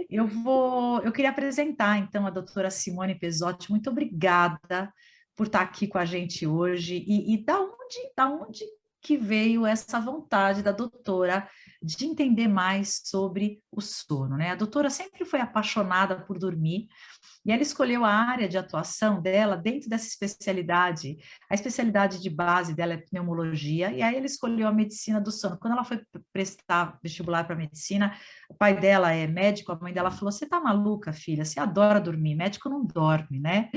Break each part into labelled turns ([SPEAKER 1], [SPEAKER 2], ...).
[SPEAKER 1] Eu queria apresentar, então, a doutora Simone Pesotti. Muito obrigada por estar aqui com a gente hoje. E da onde que veio essa vontade da doutora de entender mais sobre o sono, né? A doutora sempre foi apaixonada por dormir, e ela escolheu a área de atuação dela dentro dessa especialidade. A especialidade de base dela é pneumologia, e aí ela escolheu a medicina do sono. Quando ela foi prestar vestibular para medicina, o pai dela é médico, a mãe dela falou: "Você tá maluca, filha? Você adora dormir, médico não dorme, né?"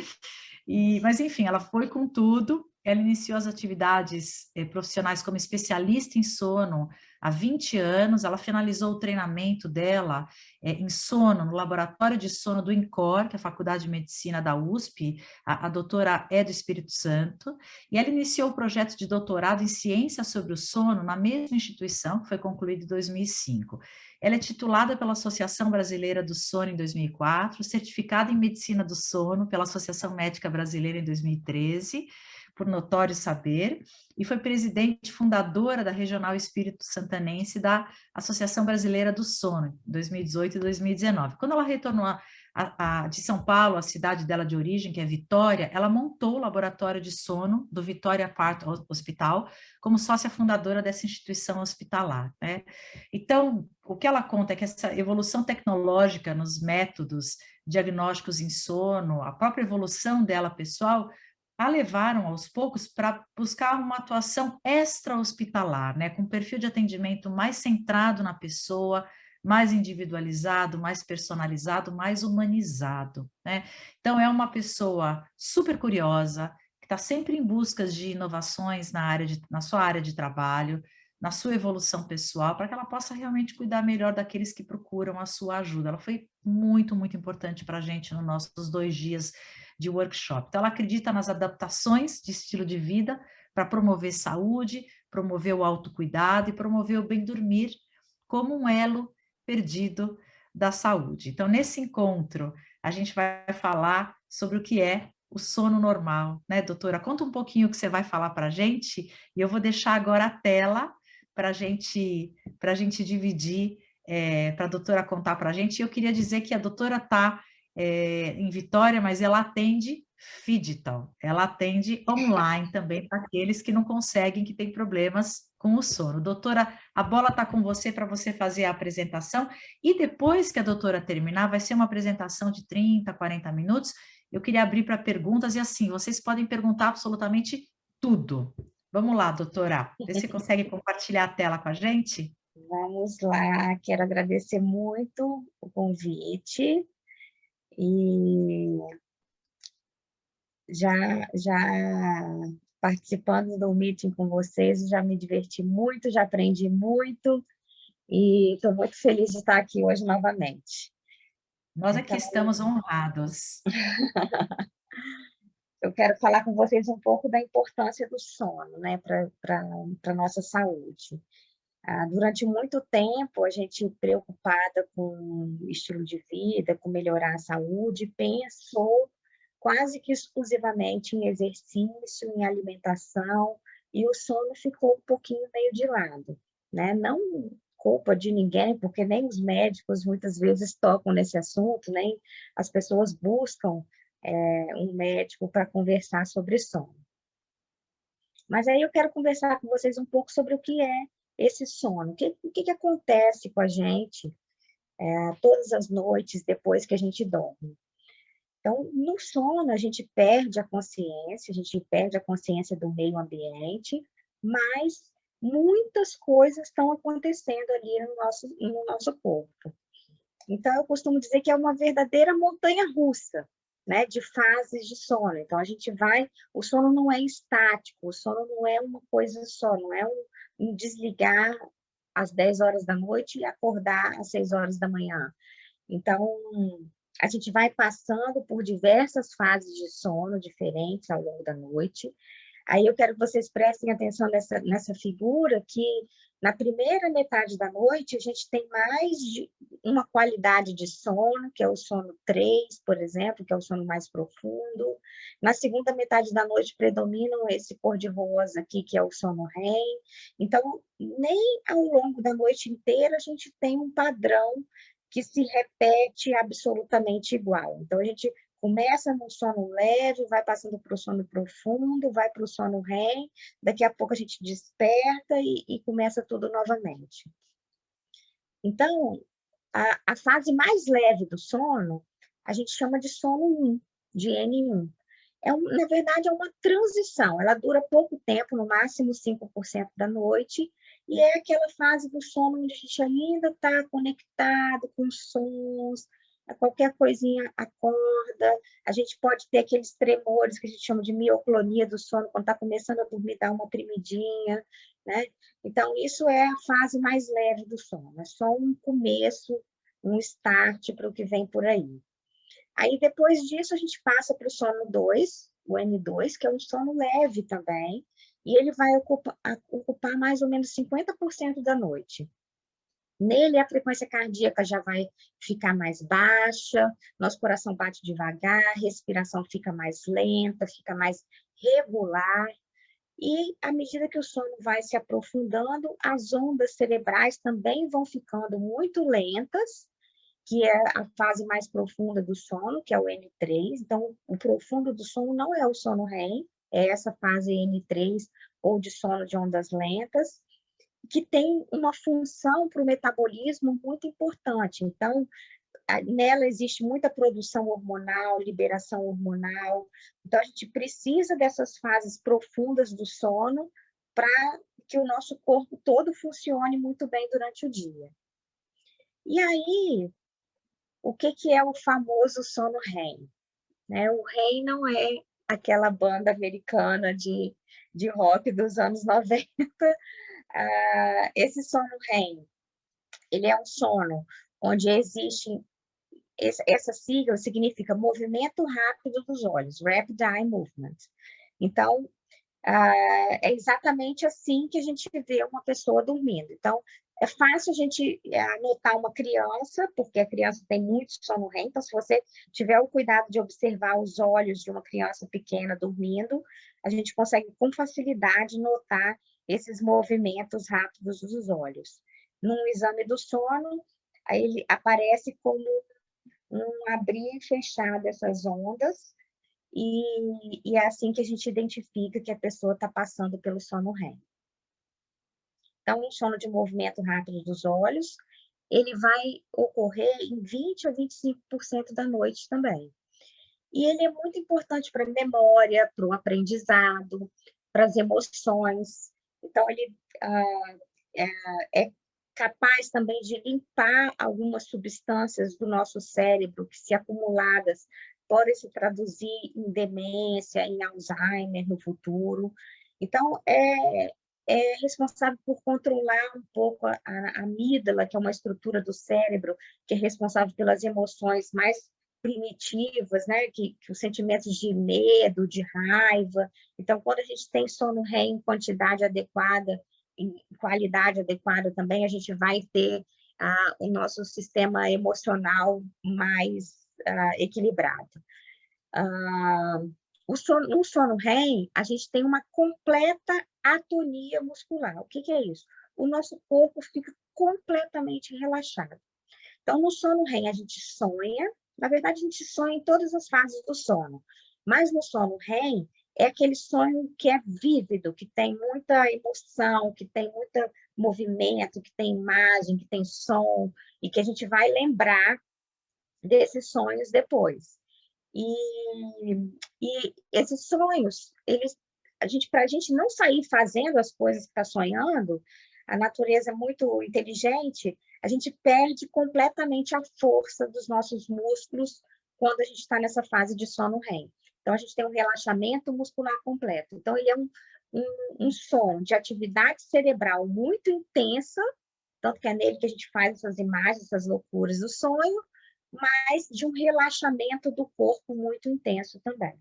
[SPEAKER 1] Mas, enfim, ela foi com tudo. Ela iniciou as atividades profissionais como especialista em sono há 20 anos. Ela finalizou o treinamento dela em sono no laboratório de sono do INCOR, que é a Faculdade de Medicina da USP. A doutora é do Espírito Santo. E ela iniciou o projeto de doutorado em ciência sobre o sono na mesma instituição, que foi concluído em 2005. Ela é titulada pela Associação Brasileira do Sono em 2004, certificada em Medicina do Sono pela Associação Médica Brasileira em 2013, por notório saber, e foi presidente fundadora da Regional Espírito Santanense da Associação Brasileira do Sono, em 2018 e 2019. Quando ela retornou de São Paulo, a cidade dela de origem, que é Vitória, ela montou o laboratório de sono do Vitória Park Hospital como sócia fundadora dessa instituição hospitalar, né? Então, o que ela conta é que essa evolução tecnológica nos métodos diagnósticos em sono, a própria evolução dela pessoal, a levaram aos poucos para buscar uma atuação extra-hospitalar, né, com perfil de atendimento mais centrado na pessoa, mais individualizado, mais personalizado, mais humanizado, né? Então, é uma pessoa super curiosa, que está sempre em busca de inovações na sua área de trabalho, na sua evolução pessoal, para que ela possa realmente cuidar melhor daqueles que procuram a sua ajuda. Ela foi muito, muito importante para a gente nos nossos 2 dias de workshop. Então, ela acredita nas adaptações de estilo de vida para promover saúde, promover o autocuidado e promover o bem dormir como um elo perdido da saúde. Então, nesse encontro, a gente vai falar sobre o que é o sono normal, né, doutora? Conta um pouquinho o que você vai falar para a gente, e eu vou deixar agora a tela para a gente dividir, para a doutora contar para a gente. E eu queria dizer que a doutora está em Vitória, mas ela atende digital, ela atende online também para aqueles que não conseguem, que têm problemas com o sono. Doutora, a bola está com você para você fazer a apresentação, e depois que a doutora terminar, vai ser uma apresentação de 30, 40 minutos. Eu queria abrir para perguntas, e assim, vocês podem perguntar absolutamente tudo. Vamos lá, doutora, vê se você consegue compartilhar a tela com a gente.
[SPEAKER 2] Vamos lá, quero agradecer muito o convite e já participando do meeting com vocês, já me diverti muito, já aprendi muito e estou muito feliz de estar aqui hoje novamente.
[SPEAKER 1] Nós aqui
[SPEAKER 2] Então,
[SPEAKER 1] estamos honrados.
[SPEAKER 2] eu quero falar com vocês um pouco da importância do sono, né, para a nossa saúde. Durante muito tempo, a gente preocupada com estilo de vida, com melhorar a saúde, pensou quase que exclusivamente em exercício, em alimentação, e o sono ficou um pouquinho meio de lado, né? Não culpa de ninguém, porque nem os médicos muitas vezes tocam nesse assunto, nem as pessoas buscam um médico para conversar sobre sono. Mas aí eu quero conversar com vocês um pouco sobre o que é esse sono, o que acontece com a gente todas as noites depois que a gente dorme. Então, no sono, a gente perde a consciência do meio ambiente, mas muitas coisas estão acontecendo ali no nosso corpo. Então, eu costumo dizer que é uma verdadeira montanha-russa, né, de fases de sono. Então, o sono não é estático, o sono não é uma coisa só, não é um desligar às 10 horas da noite e acordar às 6 horas da manhã. Então, a gente vai passando por diversas fases de sono diferentes ao longo da noite. Aí eu quero que vocês prestem atenção nessa figura que, na primeira metade da noite, a gente tem mais de uma qualidade de sono, que é o sono 3, por exemplo, que é o sono mais profundo. Na segunda metade da noite, predomina esse cor-de-rosa aqui, que é o sono REM. Então, nem ao longo da noite inteira a gente tem um padrão que se repete absolutamente igual. Então, a gente começa no sono leve, vai passando para o sono profundo, vai para o sono REM, daqui a pouco a gente desperta e começa tudo novamente. Então, a fase mais leve do sono, a gente chama de sono 1, de N1. Na verdade, é uma transição, ela dura pouco tempo, no máximo 5% da noite, e é aquela fase do sono onde a gente ainda está conectado com sons, qualquer coisinha acorda, a gente pode ter aqueles tremores que a gente chama de mioclonia do sono, quando está começando a dormir, dá uma tremidinha, né? Então, isso é a fase mais leve do sono, é só um começo, um start para o que vem por aí. Aí, depois disso, a gente passa para o sono 2, o N2, que é um sono leve também, e ele vai ocupar mais ou menos 50% da noite. Nele, a frequência cardíaca já vai ficar mais baixa, nosso coração bate devagar, respiração fica mais lenta, fica mais regular, e à medida que o sono vai se aprofundando, as ondas cerebrais também vão ficando muito lentas, que é a fase mais profunda do sono, que é o N3. Então, o profundo do sono não é o sono REM, é essa fase N3, ou de sono de ondas lentas, que tem uma função para o metabolismo muito importante. Então, nela existe muita produção hormonal, liberação hormonal. Então, a gente precisa dessas fases profundas do sono para que o nosso corpo todo funcione muito bem durante o dia. E aí, o que é o famoso sono REM? O REM não é aquela banda americana de rock dos anos 90. Esse sono REM, ele é um sono onde existe... Essa sigla significa movimento rápido dos olhos, Rapid Eye Movement. Então, é exatamente assim que a gente vê uma pessoa dormindo. Então, é fácil a gente anotar uma criança, porque a criança tem muito sono REM, então se você tiver o cuidado de observar os olhos de uma criança pequena dormindo, a gente consegue com facilidade notar esses movimentos rápidos dos olhos. Num exame do sono, aí ele aparece como um abrir e fechar dessas ondas, e é assim que a gente identifica que a pessoa está passando pelo sono REM. Então, um sono de movimento rápido dos olhos, ele vai ocorrer em 20% a 25% da noite também. E ele é muito importante para a memória, para o aprendizado, para as emoções. Então, ele é capaz também de limpar algumas substâncias do nosso cérebro que, se acumuladas, podem se traduzir em demência, em Alzheimer no futuro. Então, é responsável por controlar um pouco a amígdala, que é uma estrutura do cérebro que é responsável pelas emoções mais primitivas, né? Que os sentimentos de medo, de raiva. Então, quando a gente tem sono REM em quantidade adequada, em qualidade adequada também, a gente vai ter o nosso sistema emocional mais equilibrado. No sono REM, a gente tem uma completa atonia muscular. O que é isso? O nosso corpo fica completamente relaxado. Então, no sono REM, a gente sonha. Na verdade, a gente sonha em todas as fases do sono. Mas no sono REM, é aquele sonho que é vívido, que tem muita emoção, que tem muito movimento, que tem imagem, que tem som, e que a gente vai lembrar desses sonhos depois. E esses sonhos, para a gente não sair fazendo as coisas que está sonhando, a natureza é muito inteligente, a gente perde completamente a força dos nossos músculos quando a gente está nessa fase de sono REM. Então, a gente tem um relaxamento muscular completo. Então, ele é um sono de atividade cerebral muito intensa, tanto que é nele que a gente faz essas imagens, essas loucuras do sonho, mas de um relaxamento do corpo muito intenso também.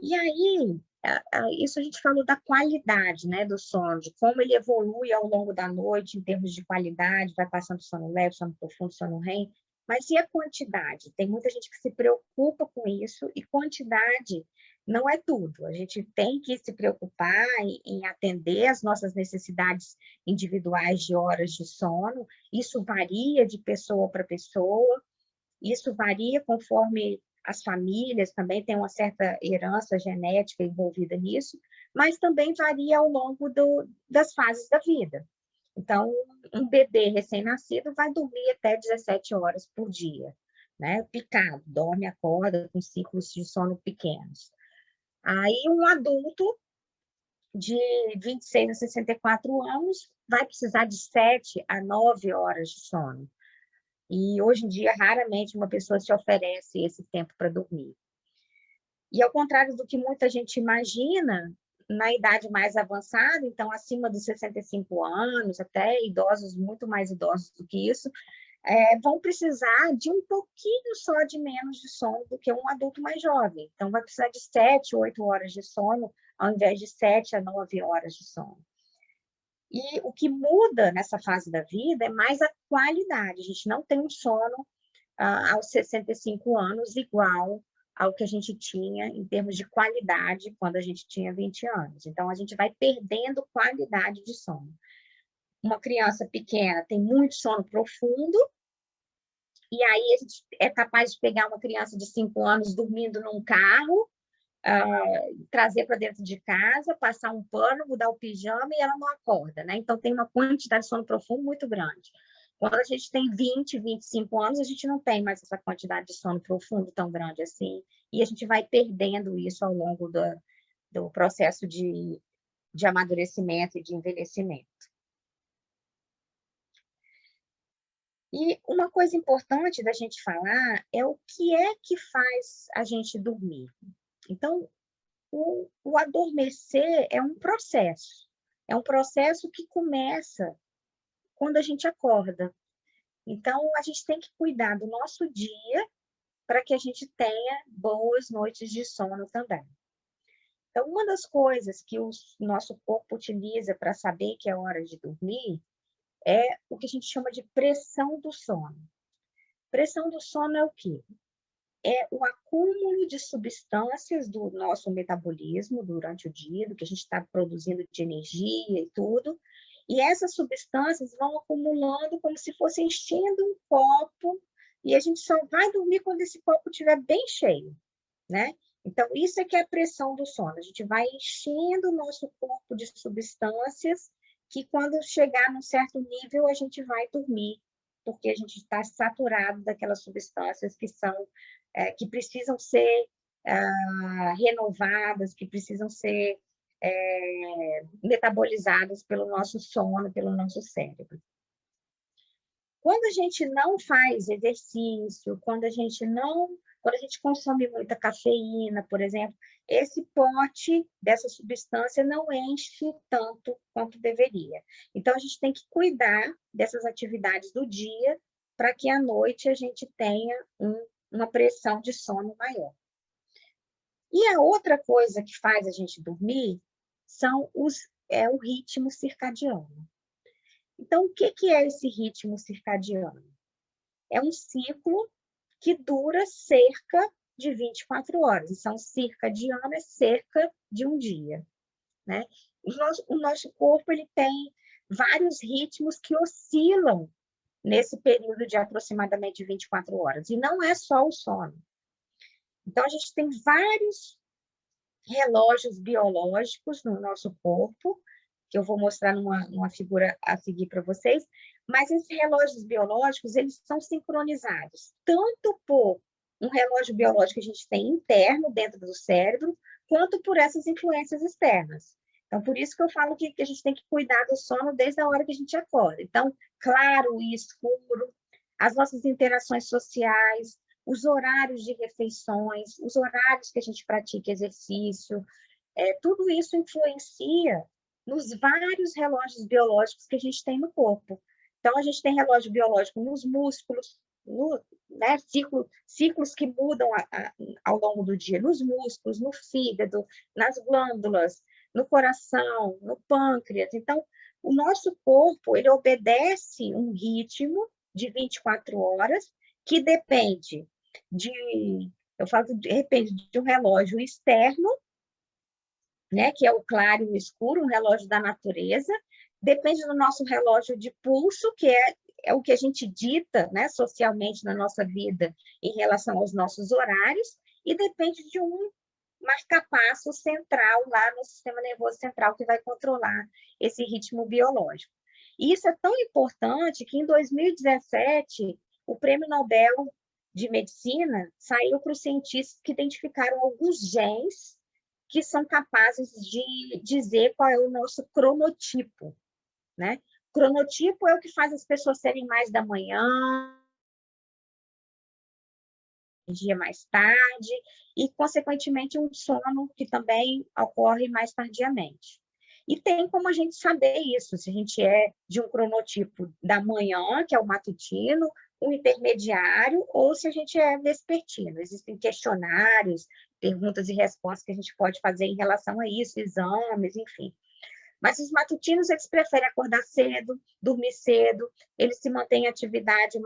[SPEAKER 2] E aí, isso a gente falou da qualidade, né, do sono, de como ele evolui ao longo da noite em termos de qualidade, vai passando sono leve, sono profundo, sono REM. Mas e a quantidade? Tem muita gente que se preocupa com isso, e quantidade não é tudo. A gente tem que se preocupar em atender as nossas necessidades individuais de horas de sono. Isso varia de pessoa para pessoa, isso varia conforme as famílias, também tem uma certa herança genética envolvida nisso, mas também varia ao longo das fases da vida. Então, um bebê recém-nascido vai dormir até 17 horas por dia, né? Picado, dorme, acorda com ciclos de sono pequenos. Aí, um adulto de 26 a 64 anos vai precisar de 7 a 9 horas de sono. E hoje em dia, raramente uma pessoa se oferece esse tempo para dormir. E ao contrário do que muita gente imagina, na idade mais avançada, então acima dos 65 anos, até idosos, muito mais idosos do que isso, vão precisar de um pouquinho só de menos de sono do que um adulto mais jovem. Então, vai precisar de 7, 8 horas de sono, ao invés de 7 a 9 horas de sono. E o que muda nessa fase da vida é mais a qualidade. A gente não tem um sono aos 65 anos igual ao que a gente tinha em termos de qualidade quando a gente tinha 20 anos. Então, a gente vai perdendo qualidade de sono. Uma criança pequena tem muito sono profundo, e aí a gente é capaz de pegar uma criança de 5 anos dormindo num carro, trazer para dentro de casa, passar um pano, mudar o pijama e ela não acorda, né? Então, tem uma quantidade de sono profundo muito grande. Quando a gente tem 20, 25 anos, a gente não tem mais essa quantidade de sono profundo tão grande assim, e a gente vai perdendo isso ao longo do processo de amadurecimento e de envelhecimento. E uma coisa importante da gente falar é o que é que faz a gente dormir. Então, o adormecer é um processo que começa quando a gente acorda. Então, a gente tem que cuidar do nosso dia para que a gente tenha boas noites de sono também. Então, uma das coisas que o nosso corpo utiliza para saber que é hora de dormir é o que a gente chama de pressão do sono. Pressão do sono é o quê? É o acúmulo de substâncias do nosso metabolismo durante o dia, do que a gente está produzindo de energia e tudo, e essas substâncias vão acumulando como se fosse enchendo um copo, e a gente só vai dormir quando esse copo estiver bem cheio, né? Então, isso é que é a pressão do sono. A gente vai enchendo o nosso corpo de substâncias que, quando chegar num certo nível, a gente vai dormir, porque a gente está saturado daquelas substâncias que precisam ser renovadas, que precisam ser metabolizadas pelo nosso sono, pelo nosso cérebro. Quando a gente não faz exercício, quando a gente consome muita cafeína, por exemplo, esse pote dessa substância não enche tanto quanto deveria. Então, a gente tem que cuidar dessas atividades do dia para que à noite a gente tenha uma pressão de sono maior. E a outra coisa que faz a gente dormir é o ritmo circadiano. Então, o que é esse ritmo circadiano? É um ciclo que dura cerca de 24 horas. Então, circadiano é cerca de um dia, né? O nosso corpo ele tem vários ritmos que oscilam nesse período de aproximadamente 24 horas. E não é só o sono. Então, a gente tem vários relógios biológicos no nosso corpo, que eu vou mostrar numa figura a seguir para vocês, mas esses relógios biológicos, eles são sincronizados, tanto por um relógio biológico que a gente tem interno, dentro do cérebro, quanto por essas influências externas. Então, por isso que eu falo que a gente tem que cuidar do sono desde a hora que a gente acorda. Então, claro e escuro, as nossas interações sociais, os horários de refeições, os horários que a gente pratica exercício, tudo isso influencia nos vários relógios biológicos que a gente tem no corpo. Então, a gente tem relógio biológico nos músculos, né, ciclos que mudam ao longo do dia, nos músculos, no fígado, nas glândulas, no coração, no pâncreas. Então, o nosso corpo, ele obedece um ritmo de 24 horas que depende de, eu falo, depende de um relógio externo, né, que é o claro e o escuro, um relógio da natureza, depende do nosso relógio de pulso, que é o que a gente dita, né, socialmente na nossa vida em relação aos nossos horários, e depende de um marcapasso central lá no sistema nervoso central que vai controlar esse ritmo biológico. E isso é tão importante que em 2017 o Prêmio Nobel de Medicina saiu para os cientistas que identificaram alguns genes que são capazes de dizer qual é o nosso cronotipo, né? Cronotipo é o que faz as pessoas serem mais da manhã, dia mais tarde, e, consequentemente, um sono que também ocorre mais tardiamente. E tem como a gente saber isso, se a gente é de um cronotipo da manhã, que é o matutino, um intermediário, ou se a gente é vespertino. Existem questionários, perguntas e respostas que a gente pode fazer em relação a isso, exames, enfim. Mas os matutinos, eles preferem acordar cedo, dormir cedo, eles se mantêm em atividade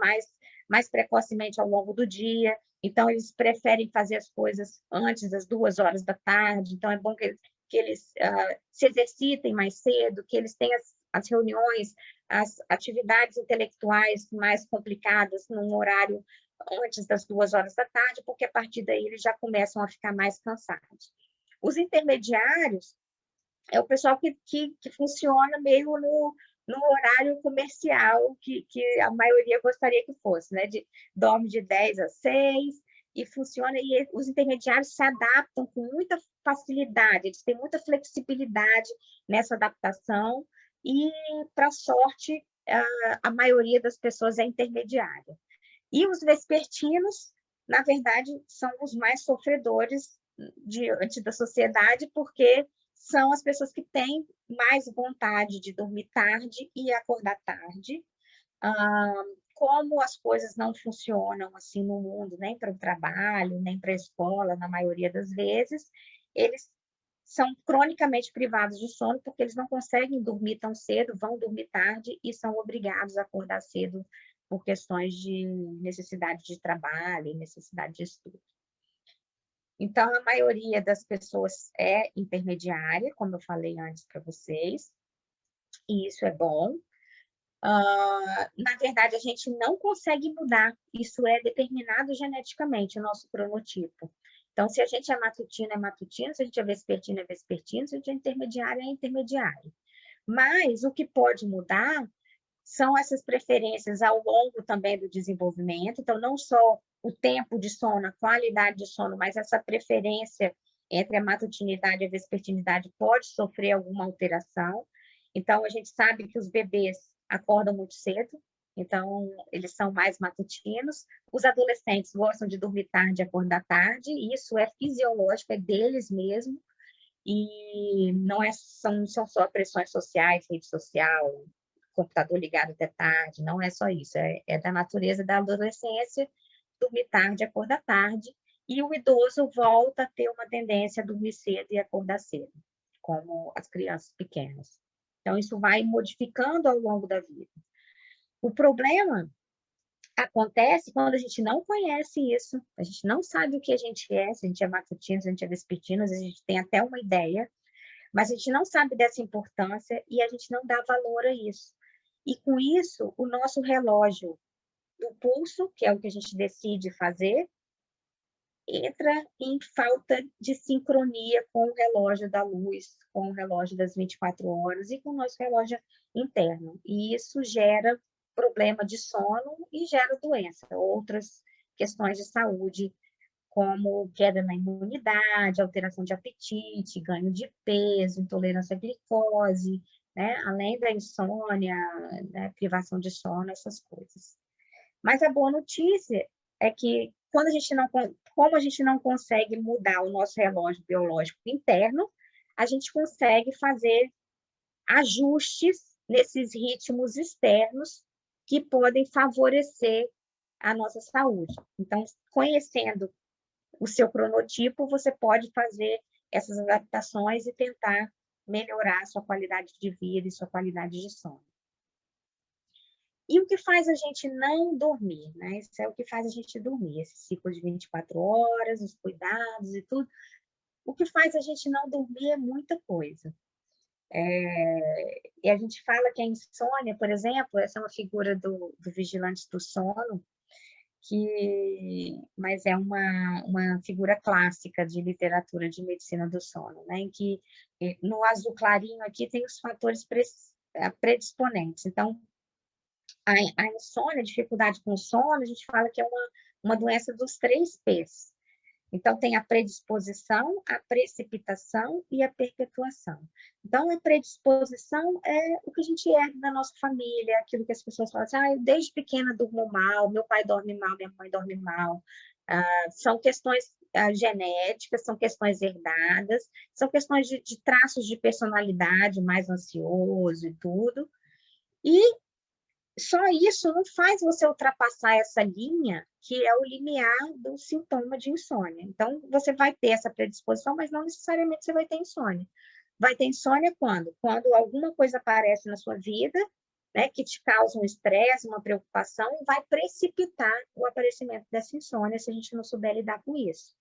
[SPEAKER 2] mais precocemente ao longo do dia, então eles preferem fazer as coisas antes das 2 horas da tarde, então é bom que eles se exercitem mais cedo, que eles tenham as reuniões, as atividades intelectuais mais complicadas num horário antes das 2 horas da tarde, porque a partir daí eles já começam a ficar mais cansados. Os intermediários, é o pessoal que funciona meio no horário comercial que a maioria gostaria que fosse, né? Dorme de 10 às 6 e funciona, e os intermediários se adaptam com muita facilidade, eles têm muita flexibilidade nessa adaptação e, para sorte, a maioria das pessoas é intermediária. E os vespertinos, na verdade, são os mais sofredores diante da sociedade, porque são as pessoas que têm mais vontade de dormir tarde e acordar tarde. Como as coisas não funcionam assim no mundo, nem para o trabalho, nem para a escola, na maioria das vezes, eles são cronicamente privados de sono porque eles não conseguem dormir tão cedo, vão dormir tarde e são obrigados a acordar cedo por questões de necessidade de trabalho, necessidade de estudo. Então, a maioria das pessoas é intermediária, como eu falei antes para vocês, e isso é bom. Na verdade, a gente não consegue mudar, isso é determinado geneticamente, o nosso cronotipo. Então, se a gente é matutino, é matutino, se a gente é vespertino, é vespertino, se a gente é intermediário, é intermediário. Mas o que pode mudar são essas preferências ao longo também do desenvolvimento, então não só o tempo de sono, a qualidade de sono, mas essa preferência entre a matutinidade e a vespertinidade pode sofrer alguma alteração. Então, a gente sabe que os bebês acordam muito cedo, então eles são mais matutinos. Os adolescentes gostam de dormir tarde e acordar tarde, e isso é fisiológico, é deles mesmo, e não são só pressões sociais, rede social, computador ligado até tarde, não é só isso, é da natureza da adolescência, dormir tarde, acordar tarde, e o idoso volta a ter uma tendência a dormir cedo e acordar cedo, como as crianças pequenas. Então, isso vai modificando ao longo da vida. O problema acontece quando a gente não conhece isso, a gente não sabe o que a gente é, se a gente é matutino, se a gente é vespertino, às vezes a gente tem até uma ideia, mas a gente não sabe dessa importância e a gente não dá valor a isso. E com isso, o nosso relógio do pulso, que é o que a gente decide fazer, entra em falta de sincronia com o relógio da luz, com o relógio das 24 horas e com o nosso relógio interno. E isso gera problema de sono e gera doença, outras questões de saúde, como queda na imunidade, alteração de apetite, ganho de peso, intolerância à glicose, né? Além da insônia, né? Privação de sono, essas coisas. Mas a boa notícia é que quando como a gente não consegue mudar o nosso relógio biológico interno, a gente consegue fazer ajustes nesses ritmos externos que podem favorecer a nossa saúde. Então, conhecendo o seu cronotipo, você pode fazer essas adaptações e tentar melhorar a sua qualidade de vida e sua qualidade de sono. E o que faz a gente não dormir, né? Isso é o que faz a gente dormir, esse ciclo de 24 horas, os cuidados e tudo. O que faz a gente não dormir é muita coisa. E a gente fala que a insônia, por exemplo, essa é uma figura do vigilante do sono, mas é uma figura clássica de literatura de medicina do sono, né? Em que no azul clarinho aqui tem os fatores predisponentes. Então, a insônia, a dificuldade com o sono, a gente fala que é uma doença dos 3 P's. Então, tem a predisposição, a precipitação e a perpetuação. Então, a predisposição é o que a gente herda da nossa família, aquilo que as pessoas falam assim, eu desde pequena durmo mal, meu pai dorme mal, minha mãe dorme mal. São questões genéticas, são questões herdadas, são questões de traços de personalidade, mais ansioso e tudo. E só isso não faz você ultrapassar essa linha, que é o limiar do sintoma de insônia. Então, você vai ter essa predisposição, mas não necessariamente você vai ter insônia. Vai ter insônia quando? Quando alguma coisa aparece na sua vida, né, que te causa um estresse, uma preocupação, e vai precipitar o aparecimento dessa insônia, se a gente não souber lidar com isso.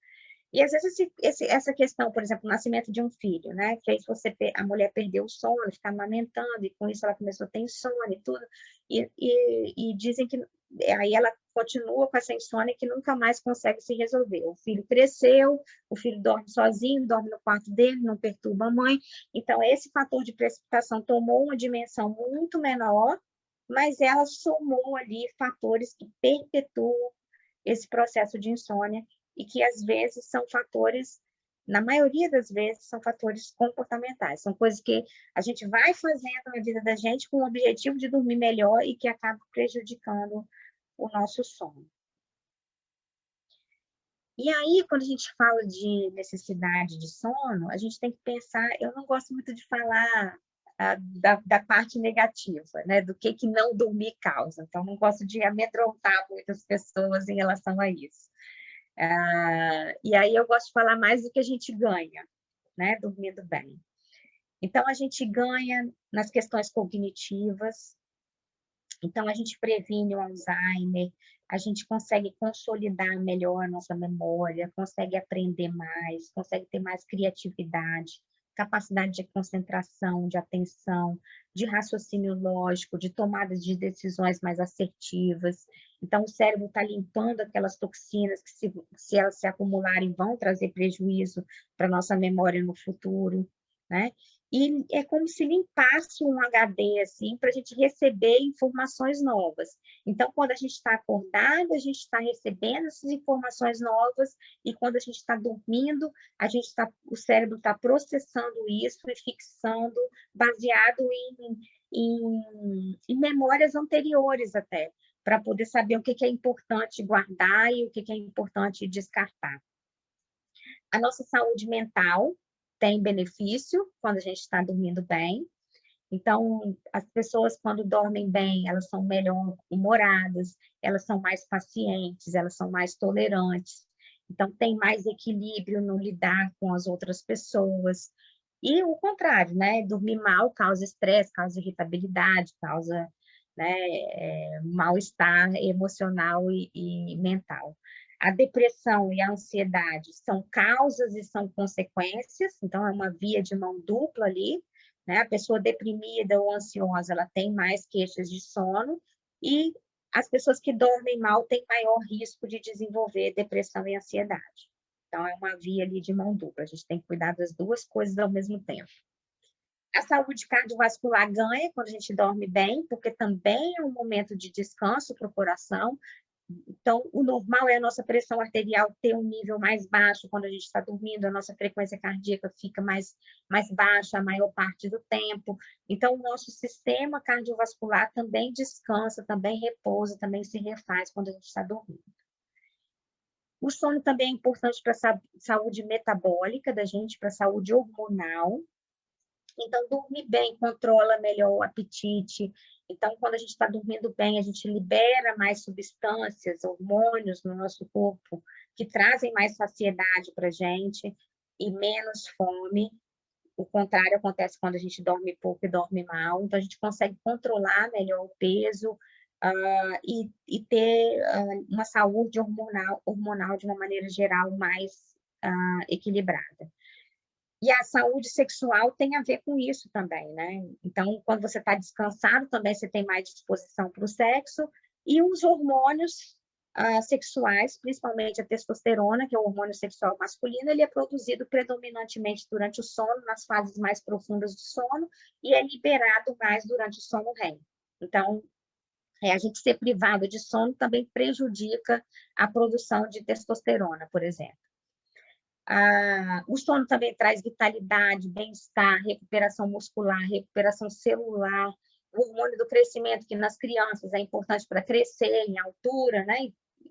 [SPEAKER 2] E às vezes essa questão, por exemplo, o nascimento de um filho, né? Fez a mulher perder o sono, ficar amamentando, e com isso ela começou a ter insônia e tudo. E dizem que aí ela continua com essa insônia que nunca mais consegue se resolver. O filho cresceu, o filho dorme sozinho, dorme no quarto dele, não perturba a mãe. Então, esse fator de precipitação tomou uma dimensão muito menor, mas ela somou ali fatores que perpetuam esse processo de insônia e que às vezes são fatores, na maioria das vezes, são fatores comportamentais, são coisas que a gente vai fazendo na vida da gente com o objetivo de dormir melhor e que acabam prejudicando o nosso sono. E aí, quando a gente fala de necessidade de sono, a gente tem que pensar, eu não gosto muito de falar da parte negativa, né? Do que não dormir causa. Então, não gosto de amedrontar muitas pessoas em relação a isso. E aí eu gosto de falar mais do que a gente ganha, né, dormindo bem. Então, a gente ganha nas questões cognitivas, então a gente previne o Alzheimer, a gente consegue consolidar melhor a nossa memória, consegue aprender mais, consegue ter mais criatividade, capacidade de concentração, de atenção, de raciocínio lógico, de tomada de decisões mais assertivas. Então, o cérebro está limpando aquelas toxinas que, se elas se acumularem, vão trazer prejuízo para a nossa memória no futuro, né? E é como se limpasse um HD, assim, para a gente receber informações novas. Então, quando a gente está acordado, a gente está recebendo essas informações novas, e quando a gente está dormindo, o cérebro está processando isso e fixando, baseado em memórias anteriores até, para poder saber o que é importante guardar e o que é importante descartar. A nossa saúde mental tem benefício quando a gente está dormindo bem. Então, as pessoas, quando dormem bem, elas são melhor humoradas, elas são mais pacientes, elas são mais tolerantes. Então, tem mais equilíbrio no lidar com as outras pessoas. E o contrário, né? Dormir mal causa estresse, causa irritabilidade, causa, né, mal-estar emocional e mental. A depressão e a ansiedade são causas e são consequências, então é uma via de mão dupla ali, né? A pessoa deprimida ou ansiosa, ela tem mais queixas de sono, e as pessoas que dormem mal têm maior risco de desenvolver depressão e ansiedade. Então, é uma via ali de mão dupla, a gente tem que cuidar das duas coisas ao mesmo tempo. A saúde cardiovascular ganha quando a gente dorme bem, porque também é um momento de descanso para o coração. Então, o normal é a nossa pressão arterial ter um nível mais baixo quando a gente está dormindo, a nossa frequência cardíaca fica mais baixa a maior parte do tempo. Então, o nosso sistema cardiovascular também descansa, também repousa, também se refaz quando a gente está dormindo. O sono também é importante para a saúde metabólica da gente, para a saúde hormonal. Então, dormir bem controla melhor o apetite. Então, quando a gente está dormindo bem, a gente libera mais substâncias, hormônios no nosso corpo, que trazem mais saciedade para a gente e menos fome. O contrário acontece quando a gente dorme pouco e dorme mal. Então, a gente consegue controlar melhor o peso, e ter uma saúde hormonal de uma maneira geral mais equilibrada. E a saúde sexual tem a ver com isso também, né? Então, quando você está descansado, também você tem mais disposição para o sexo, e os hormônios sexuais, principalmente a testosterona, que é o hormônio sexual masculino, ele é produzido predominantemente durante o sono, nas fases mais profundas do sono, e é liberado mais durante o sono REM. Então, a gente ser privado de sono também prejudica a produção de testosterona, por exemplo. O sono também traz vitalidade, bem-estar, recuperação muscular, recuperação celular, o hormônio do crescimento, que nas crianças é importante para crescer em altura, né?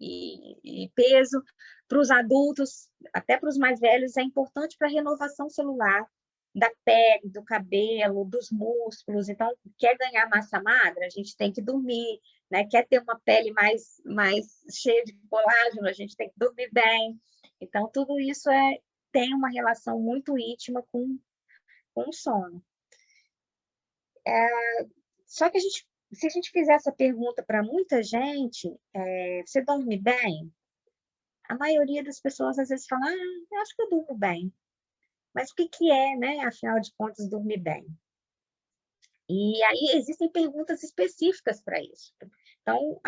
[SPEAKER 2] E peso. Para os adultos, até para os mais velhos, é importante para a renovação celular da pele, do cabelo, dos músculos. Então, quer ganhar massa magra, a gente tem que dormir, né? Quer ter uma pele mais cheia de colágeno, a gente tem que dormir bem. Então, tudo isso tem uma relação muito íntima com o sono. Só que se a gente fizer essa pergunta para muita gente, você dorme bem? A maioria das pessoas às vezes fala, eu acho que eu durmo bem. Mas o que é, né, afinal de contas, dormir bem? E aí existem perguntas específicas para isso. Então,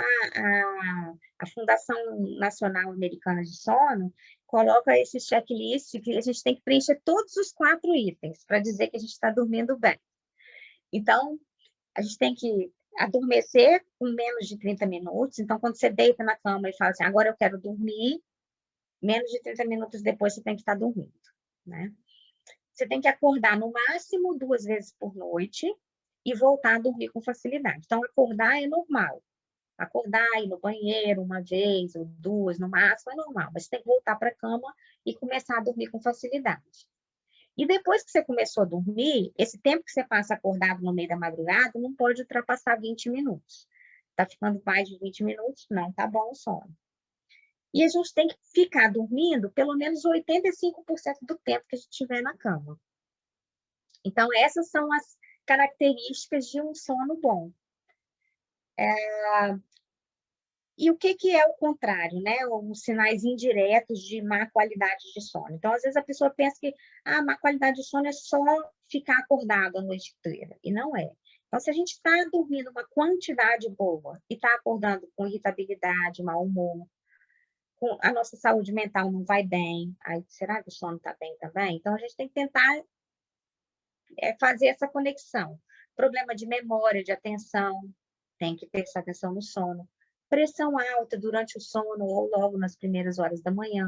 [SPEAKER 2] a Fundação Nacional Americana de Sono coloca esse checklist que a gente tem que preencher todos os 4 itens para dizer que a gente está dormindo bem. Então, a gente tem que adormecer com menos de 30 minutos. Então, quando você deita na cama e fala assim, agora eu quero dormir, menos de 30 minutos depois você tem que estar dormindo, né? Você tem que acordar no máximo 2 vezes por noite e voltar a dormir com facilidade. Então, acordar é normal. Acordar, ir no banheiro 1 vez ou 2, no máximo, é normal. Mas você tem que voltar para a cama e começar a dormir com facilidade. E depois que você começou a dormir, esse tempo que você passa acordado no meio da madrugada não pode ultrapassar 20 minutos. Está ficando mais de 20 minutos? Não, tá bom o sono. E a gente tem que ficar dormindo pelo menos 85% do tempo que a gente estiver na cama. Então, essas são as características de um sono bom. E o que é o contrário, né? Os sinais indiretos de má qualidade de sono. Então, às vezes a pessoa pensa que má qualidade de sono é só ficar acordado a noite inteira. E não é. Então, se a gente está dormindo uma quantidade boa e está acordando com irritabilidade, mau humor, a nossa saúde mental não vai bem, aí será que o sono está bem também? Então, a gente tem que tentar fazer essa conexão. Problema de memória, de atenção, tem que prestar atenção no sono. Pressão alta durante o sono ou logo nas primeiras horas da manhã.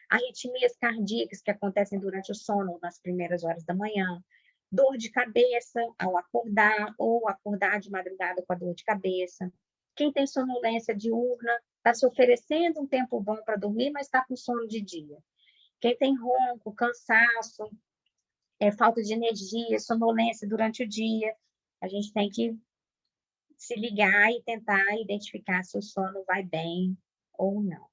[SPEAKER 2] Arritmias cardíacas que acontecem durante o sono ou nas primeiras horas da manhã. Dor de cabeça ao acordar ou acordar de madrugada com a dor de cabeça. Quem tem sonolência diurna está se oferecendo um tempo bom para dormir, mas está com sono de dia. Quem tem ronco, cansaço, falta de energia, sonolência durante o dia, a gente tem que se ligar e tentar identificar se o sono vai bem ou não.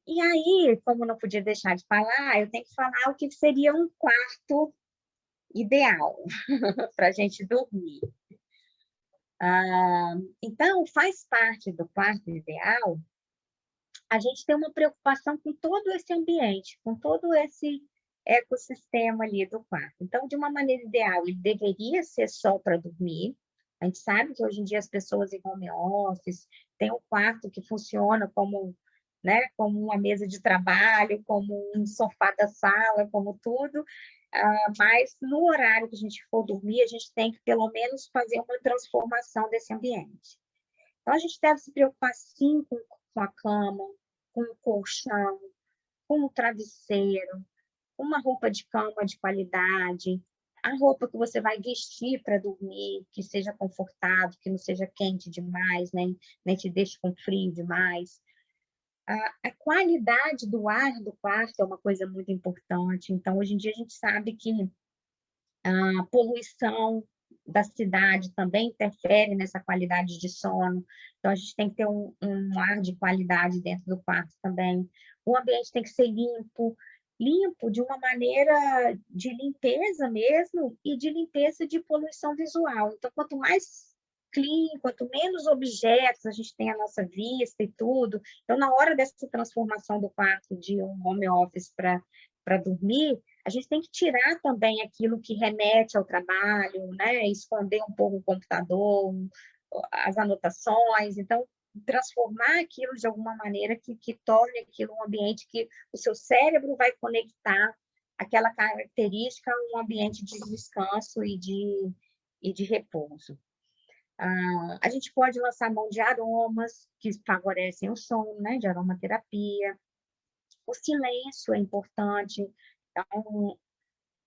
[SPEAKER 2] E aí, como não podia deixar de falar, eu tenho que falar o que seria um quarto ideal para a gente dormir. Então, faz parte do quarto ideal a gente ter uma preocupação com todo esse ambiente, com todo esse ecossistema ali do quarto. Então, de uma maneira ideal, ele deveria ser só para dormir. A gente sabe que hoje em dia as pessoas em home office têm um quarto que funciona como, né, como uma mesa de trabalho, como um sofá da sala, como tudo. Mas no horário que a gente for dormir, a gente tem que pelo menos fazer uma transformação desse ambiente. Então, a gente deve se preocupar, sim, com a cama, com o colchão, com o travesseiro, uma roupa de cama de qualidade, a roupa que você vai vestir para dormir, que seja confortável, que não seja quente demais, nem te deixe com frio demais. A qualidade do ar do quarto é uma coisa muito importante. Então, hoje em dia, a gente sabe que a poluição da cidade também interfere nessa qualidade de sono. Então, a gente tem que ter um ar de qualidade dentro do quarto também. O ambiente tem que ser limpo, limpo de uma maneira de limpeza mesmo e de limpeza de poluição visual. Então, quanto mais clean, quanto menos objetos a gente tem à nossa vista e tudo. Então, na hora dessa transformação do quarto de um home office para dormir, a gente tem que tirar também aquilo que remete ao trabalho, né? Esconder um pouco o computador, as anotações. Então, transformar aquilo de alguma maneira que torne aquilo um ambiente que o seu cérebro vai conectar aquela característica a um ambiente de descanso e de repouso. A gente pode lançar mão de aromas que favorecem o sono, né? De aromaterapia. O silêncio é importante. Então,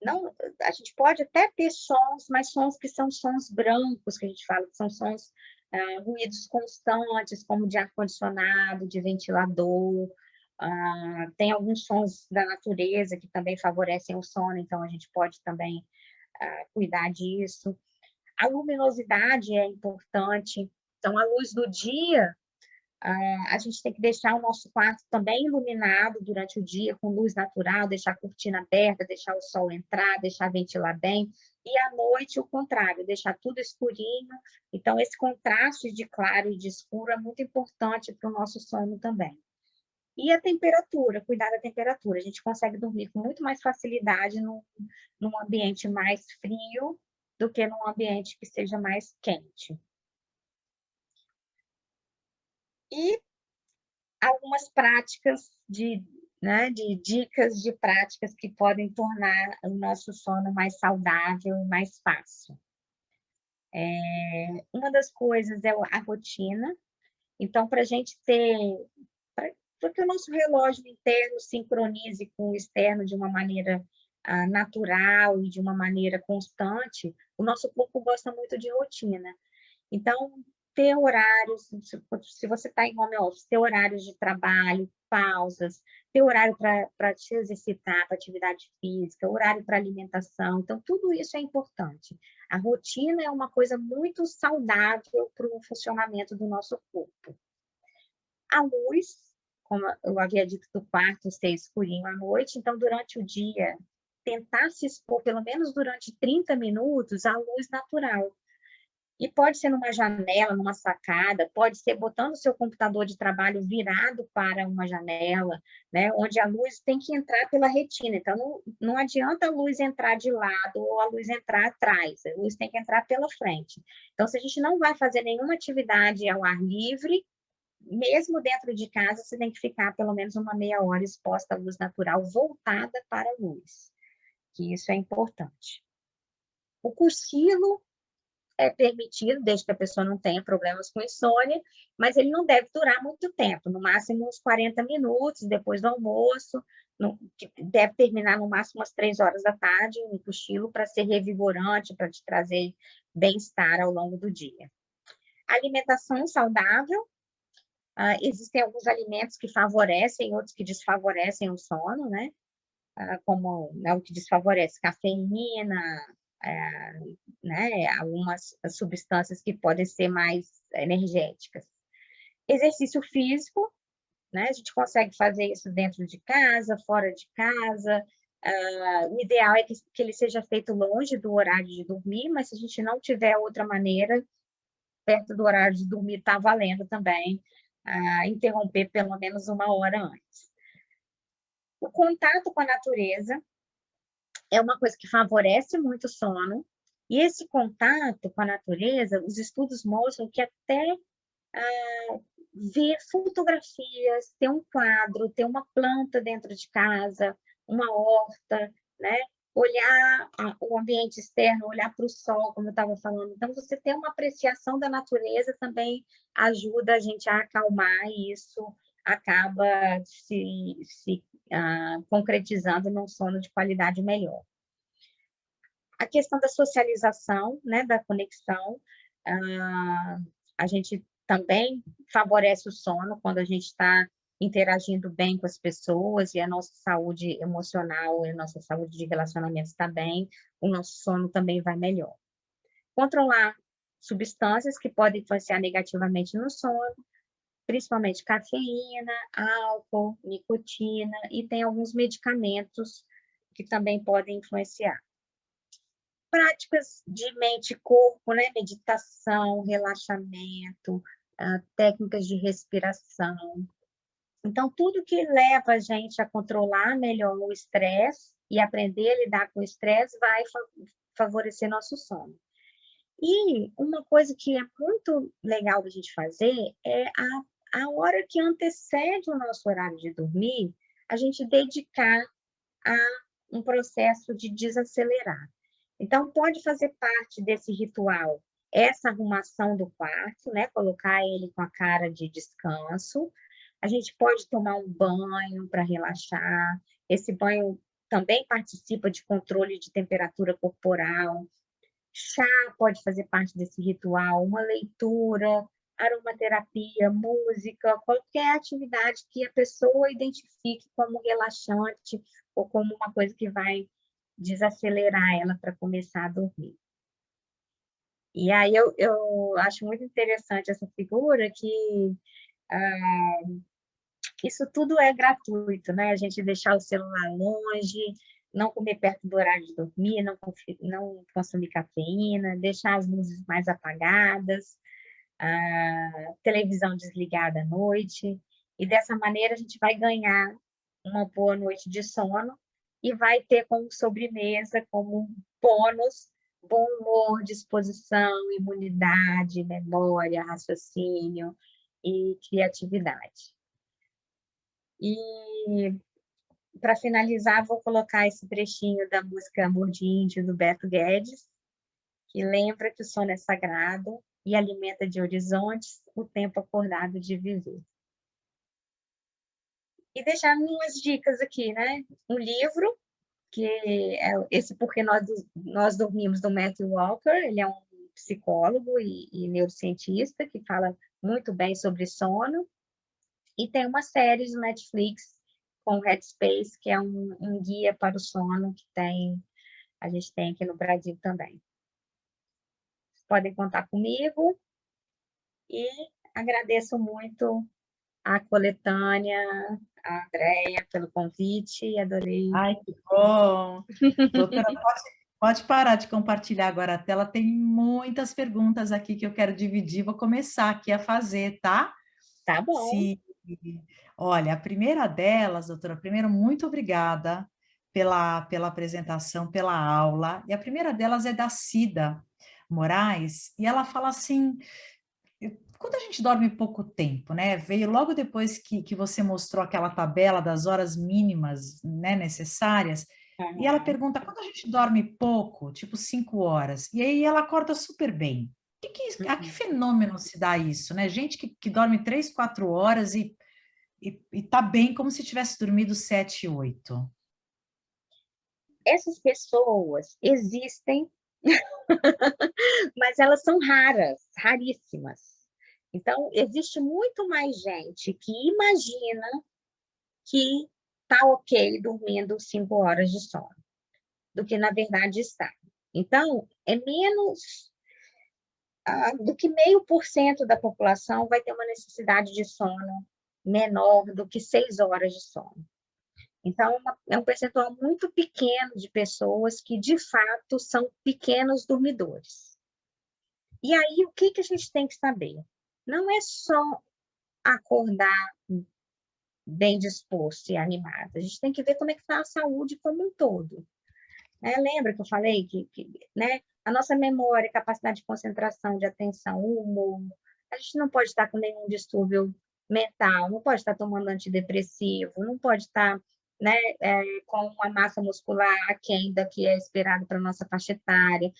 [SPEAKER 2] não, a gente pode até ter sons, mas sons que são sons brancos, que a gente fala, que são sons, ruídos constantes, como de ar-condicionado, de ventilador. Tem alguns sons da natureza que também favorecem o sono, então a gente pode também cuidar disso. A luminosidade é importante. Então, a luz do dia, a gente tem que deixar o nosso quarto também iluminado durante o dia, com luz natural, deixar a cortina aberta, deixar o sol entrar, deixar ventilar bem. E à noite, o contrário, deixar tudo escurinho. Então, esse contraste de claro e de escuro é muito importante para o nosso sono também. E a temperatura, cuidar da temperatura. A gente consegue dormir com muito mais facilidade num ambiente mais frio do que num ambiente que seja mais quente. E algumas práticas né, de dicas de práticas que podem tornar o nosso sono mais saudável e mais fácil. Uma das coisas é a rotina. Então, para a gente ter... Para que o nosso relógio interno sincronize com o externo de uma maneira natural e de uma maneira constante, o nosso corpo gosta muito de rotina. Então, ter horários, se você está em home office, ter horários de trabalho, pausas, ter horário para te exercitar, para atividade física, horário para alimentação. Então, tudo isso é importante. A rotina é uma coisa muito saudável para o funcionamento do nosso corpo. A luz, como eu havia dito, do quarto ser escurinho à noite, então, durante o dia, tentar se expor, pelo menos durante 30 minutos, à luz natural. E pode ser numa janela, numa sacada, pode ser botando o seu computador de trabalho virado para uma janela, né, onde a luz tem que entrar pela retina. Então, não adianta a luz entrar de lado ou a luz entrar atrás, a luz tem que entrar pela frente. Então, se a gente não vai fazer nenhuma atividade ao ar livre, mesmo dentro de casa, você tem que ficar pelo menos uma meia hora exposta à luz natural, voltada para a luz, que isso é importante. O cochilo é permitido, desde que a pessoa não tenha problemas com insônia, mas ele não deve durar muito tempo, no máximo uns 40 minutos depois do almoço, que deve terminar no máximo umas 3 horas da tarde, um cochilo, para ser revigorante, para te trazer bem-estar ao longo do dia. Alimentação saudável. Existem alguns alimentos que favorecem, outros que desfavorecem o sono, né? Como o que desfavorece cafeína, né? Algumas substâncias que podem ser mais energéticas. Exercício físico, né? A gente consegue fazer isso dentro de casa, fora de casa. O ideal é que ele seja feito longe do horário de dormir, mas se a gente não tiver outra maneira, perto do horário de dormir, está valendo também interromper pelo menos 1 hora antes. O contato com a natureza é uma coisa que favorece muito o sono, e esse contato com a natureza, os estudos mostram que até ver fotografias, ter um quadro, ter uma planta dentro de casa, uma horta, né? Olhar o ambiente externo, olhar para o sol, como eu estava falando. Então, você ter uma apreciação da natureza também ajuda a gente a acalmar, e isso acaba se concretizando num sono de qualidade melhor. A questão da socialização, né, da conexão, a gente também favorece o sono quando a gente está interagindo bem com as pessoas, e a nossa saúde emocional e a nossa saúde de relacionamento está bem, o nosso sono também vai melhor. Controlar substâncias que podem influenciar negativamente no sono, principalmente cafeína, álcool, nicotina, e tem alguns medicamentos que também podem influenciar. práticas de mente e corpo, né? Meditação, relaxamento, técnicas de respiração. Então, tudo que leva a gente a controlar melhor o estresse e aprender a lidar com o estresse vai favorecer nosso sono. E uma coisa que é muito legal da gente fazer é a hora que antecede o nosso horário de dormir, a gente dedicar a um processo de desacelerar. Então, pode fazer parte desse ritual essa arrumação do quarto, né? Colocar ele com a cara de descanso. A gente pode tomar um banho para relaxar. Esse banho também participa de controle de temperatura corporal. Chá pode fazer parte desse ritual, uma leitura, aromaterapia, música, qualquer atividade que a pessoa identifique como relaxante ou como uma coisa que vai desacelerar ela para começar a dormir. E aí eu acho muito interessante essa figura que isso tudo é gratuito, né? A gente deixar o celular longe, não comer perto do horário de dormir, não consumir cafeína, deixar as luzes mais apagadas, a televisão desligada à noite. E dessa maneira a gente vai ganhar uma boa noite de sono e vai ter como sobremesa, como bônus, bom humor, disposição, imunidade, memória, raciocínio e criatividade. E para finalizar, vou colocar esse trechinho da música Amor de Índio, do Beto Guedes, que lembra que o sono é sagrado e alimenta de horizontes o tempo acordado de viver. E deixar umas dicas aqui, né? Um livro, que é esse Porque Nós Dormimos, do Matthew Walker. Ele é um psicólogo e neurocientista que fala muito bem sobre sono. E tem uma série de Netflix com Headspace, que é um guia para o sono que a gente tem aqui no Brasil também. Podem contar comigo e agradeço muito a Coletânea, a Andréia pelo convite, adorei.
[SPEAKER 1] Ai, que bom! Doutora, pode parar de compartilhar agora a tela. Tem muitas perguntas aqui que eu quero dividir. Vou começar aqui a fazer, tá?
[SPEAKER 2] Tá bom.
[SPEAKER 1] Se, olha, a primeira delas, doutora, primeiro, muito obrigada pela apresentação, pela aula. E a primeira delas é da Cida Moraes, e ela fala assim: quando a gente dorme pouco tempo, né? Veio logo depois que você mostrou aquela tabela das horas mínimas, né, necessárias, e ela pergunta: quando a gente dorme pouco, tipo 5 horas, e aí ela acorda super bem. A que fenômeno se dá isso, né? Gente que dorme 3, 4 horas e tá bem como se tivesse dormido 7, 8.
[SPEAKER 2] Essas pessoas existem, mas elas são raras, raríssimas. Então, existe muito mais gente que imagina que está ok dormindo 5 horas de sono, do que na verdade está. Então, é menos do que 0,5% da população vai ter uma necessidade de sono menor do que 6 horas de sono. Então, é um percentual muito pequeno de pessoas que, de fato, são pequenos dormidores. E aí, o que a gente tem que saber? Não é só acordar bem disposto e animado. A gente tem que ver como é que está a saúde como um todo. Lembra que eu falei que né, a nossa memória, capacidade de concentração, de atenção, humor, a gente não pode estar com nenhum distúrbio mental, não pode estar tomando antidepressivo, não pode estar, né, com uma massa muscular aquém da que é esperado para a nossa faixa etária,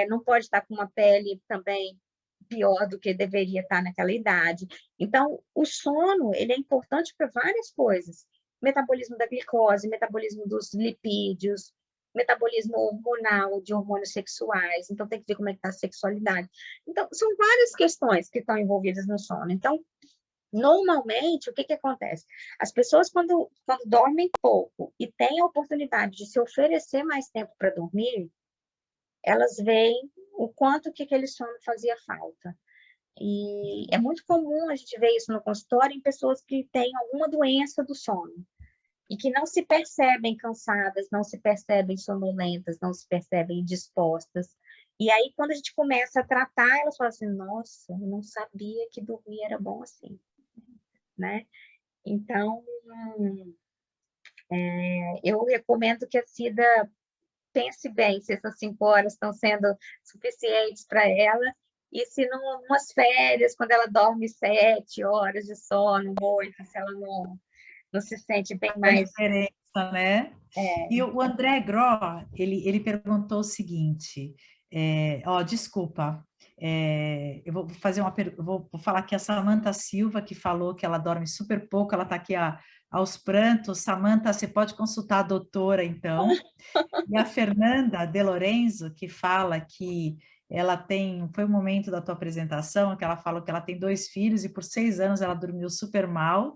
[SPEAKER 2] não pode estar com uma pele também pior do que deveria estar naquela idade. Então, o sono, ele é importante para várias coisas. Metabolismo da glicose, metabolismo dos lipídios, metabolismo hormonal, de hormônios sexuais. Então, tem que ver como é que está a sexualidade. Então, são várias questões que estão envolvidas no sono. Então, normalmente, o que acontece? As pessoas, quando dormem pouco e têm a oportunidade de se oferecer mais tempo para dormir, elas veem o quanto que aquele sono fazia falta. E é muito comum a gente ver isso no consultório em pessoas que têm alguma doença do sono. e que não se percebem cansadas, não se percebem sonolentas, não se percebem dispostas. E aí, quando a gente começa a tratar, elas falam assim, nossa, eu não sabia que dormir era bom assim, né? Então, eu recomendo que a Cida pense bem se essas 5 horas estão sendo suficientes para ela, e se não, umas férias, quando ela dorme 7 horas de sono, 8, se ela não se sente bem
[SPEAKER 1] A
[SPEAKER 2] mais...
[SPEAKER 1] diferença, né? E o André Gro, ele perguntou o seguinte, desculpa, eu vou fazer vou falar que a Samantha Silva, que falou que ela dorme super pouco, ela está aqui aos prantos. Samantha, você pode consultar a doutora, então. E a Fernanda De Lorenzo, que fala que ela foi um momento da tua apresentação que ela falou que ela tem 2 filhos e por 6 anos ela dormiu super mal,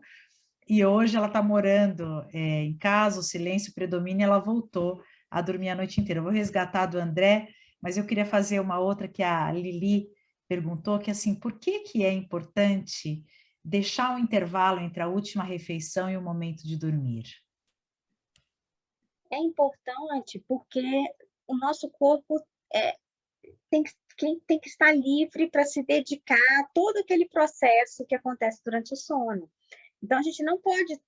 [SPEAKER 1] e hoje ela está morando em casa, o silêncio predomina, e ela voltou a dormir a noite inteira. Eu vou resgatar do André, mas eu queria fazer uma outra que a Lili perguntou, que assim, por que que é importante deixar um intervalo entre a última refeição e o momento de dormir?
[SPEAKER 2] É importante porque o nosso corpo tem que estar livre para se dedicar a todo aquele processo que acontece durante o sono. Então, a gente não pode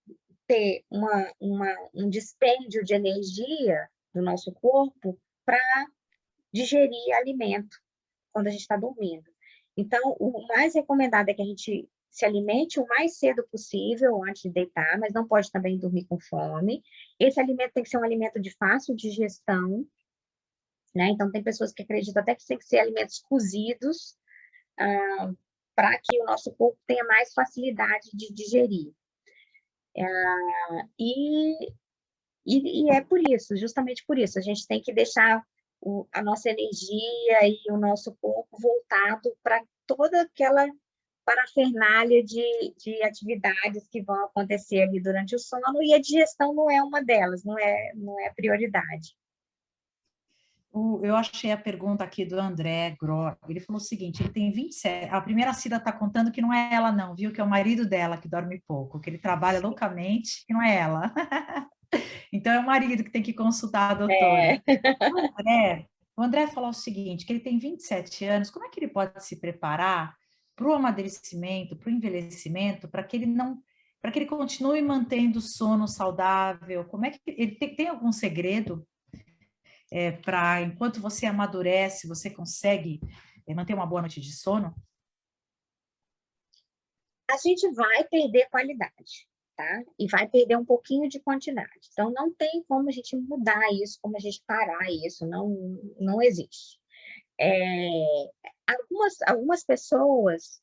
[SPEAKER 2] ter um dispêndio de energia do nosso corpo para digerir alimento quando a gente está dormindo. Então, o mais recomendado é que a gente se alimente o mais cedo possível antes de deitar, mas não pode também dormir com fome. Esse alimento tem que ser um alimento de fácil digestão, né? Então, tem pessoas que acreditam até que tem que ser alimentos cozidos, para que o nosso corpo tenha mais facilidade de digerir. E é por isso, justamente por isso, a gente tem que deixar a nossa energia e o nosso corpo voltado para toda aquela parafernália de atividades que vão acontecer ali durante o sono, e a digestão não é uma delas, não é prioridade.
[SPEAKER 1] Eu achei a pergunta aqui do André Gro. Ele falou o seguinte: ele tem 27. A primeira Cida está contando que não é ela, não, viu? Que é o marido dela que dorme pouco, que ele trabalha loucamente, que não é ela. Então é o marido que tem que consultar a doutora.
[SPEAKER 2] É,
[SPEAKER 1] O André falou o seguinte: que ele tem 27 anos, como é que ele pode se preparar para o amadurecimento, para o envelhecimento, para que ele não. Para que ele continue mantendo o sono saudável? Como é que ele tem algum segredo para, enquanto você amadurece, você consegue manter uma boa noite de sono?
[SPEAKER 2] a gente vai perder qualidade, tá? E vai perder um pouquinho de quantidade. Então, não tem como a gente mudar isso, como a gente parar isso, não existe. Algumas pessoas,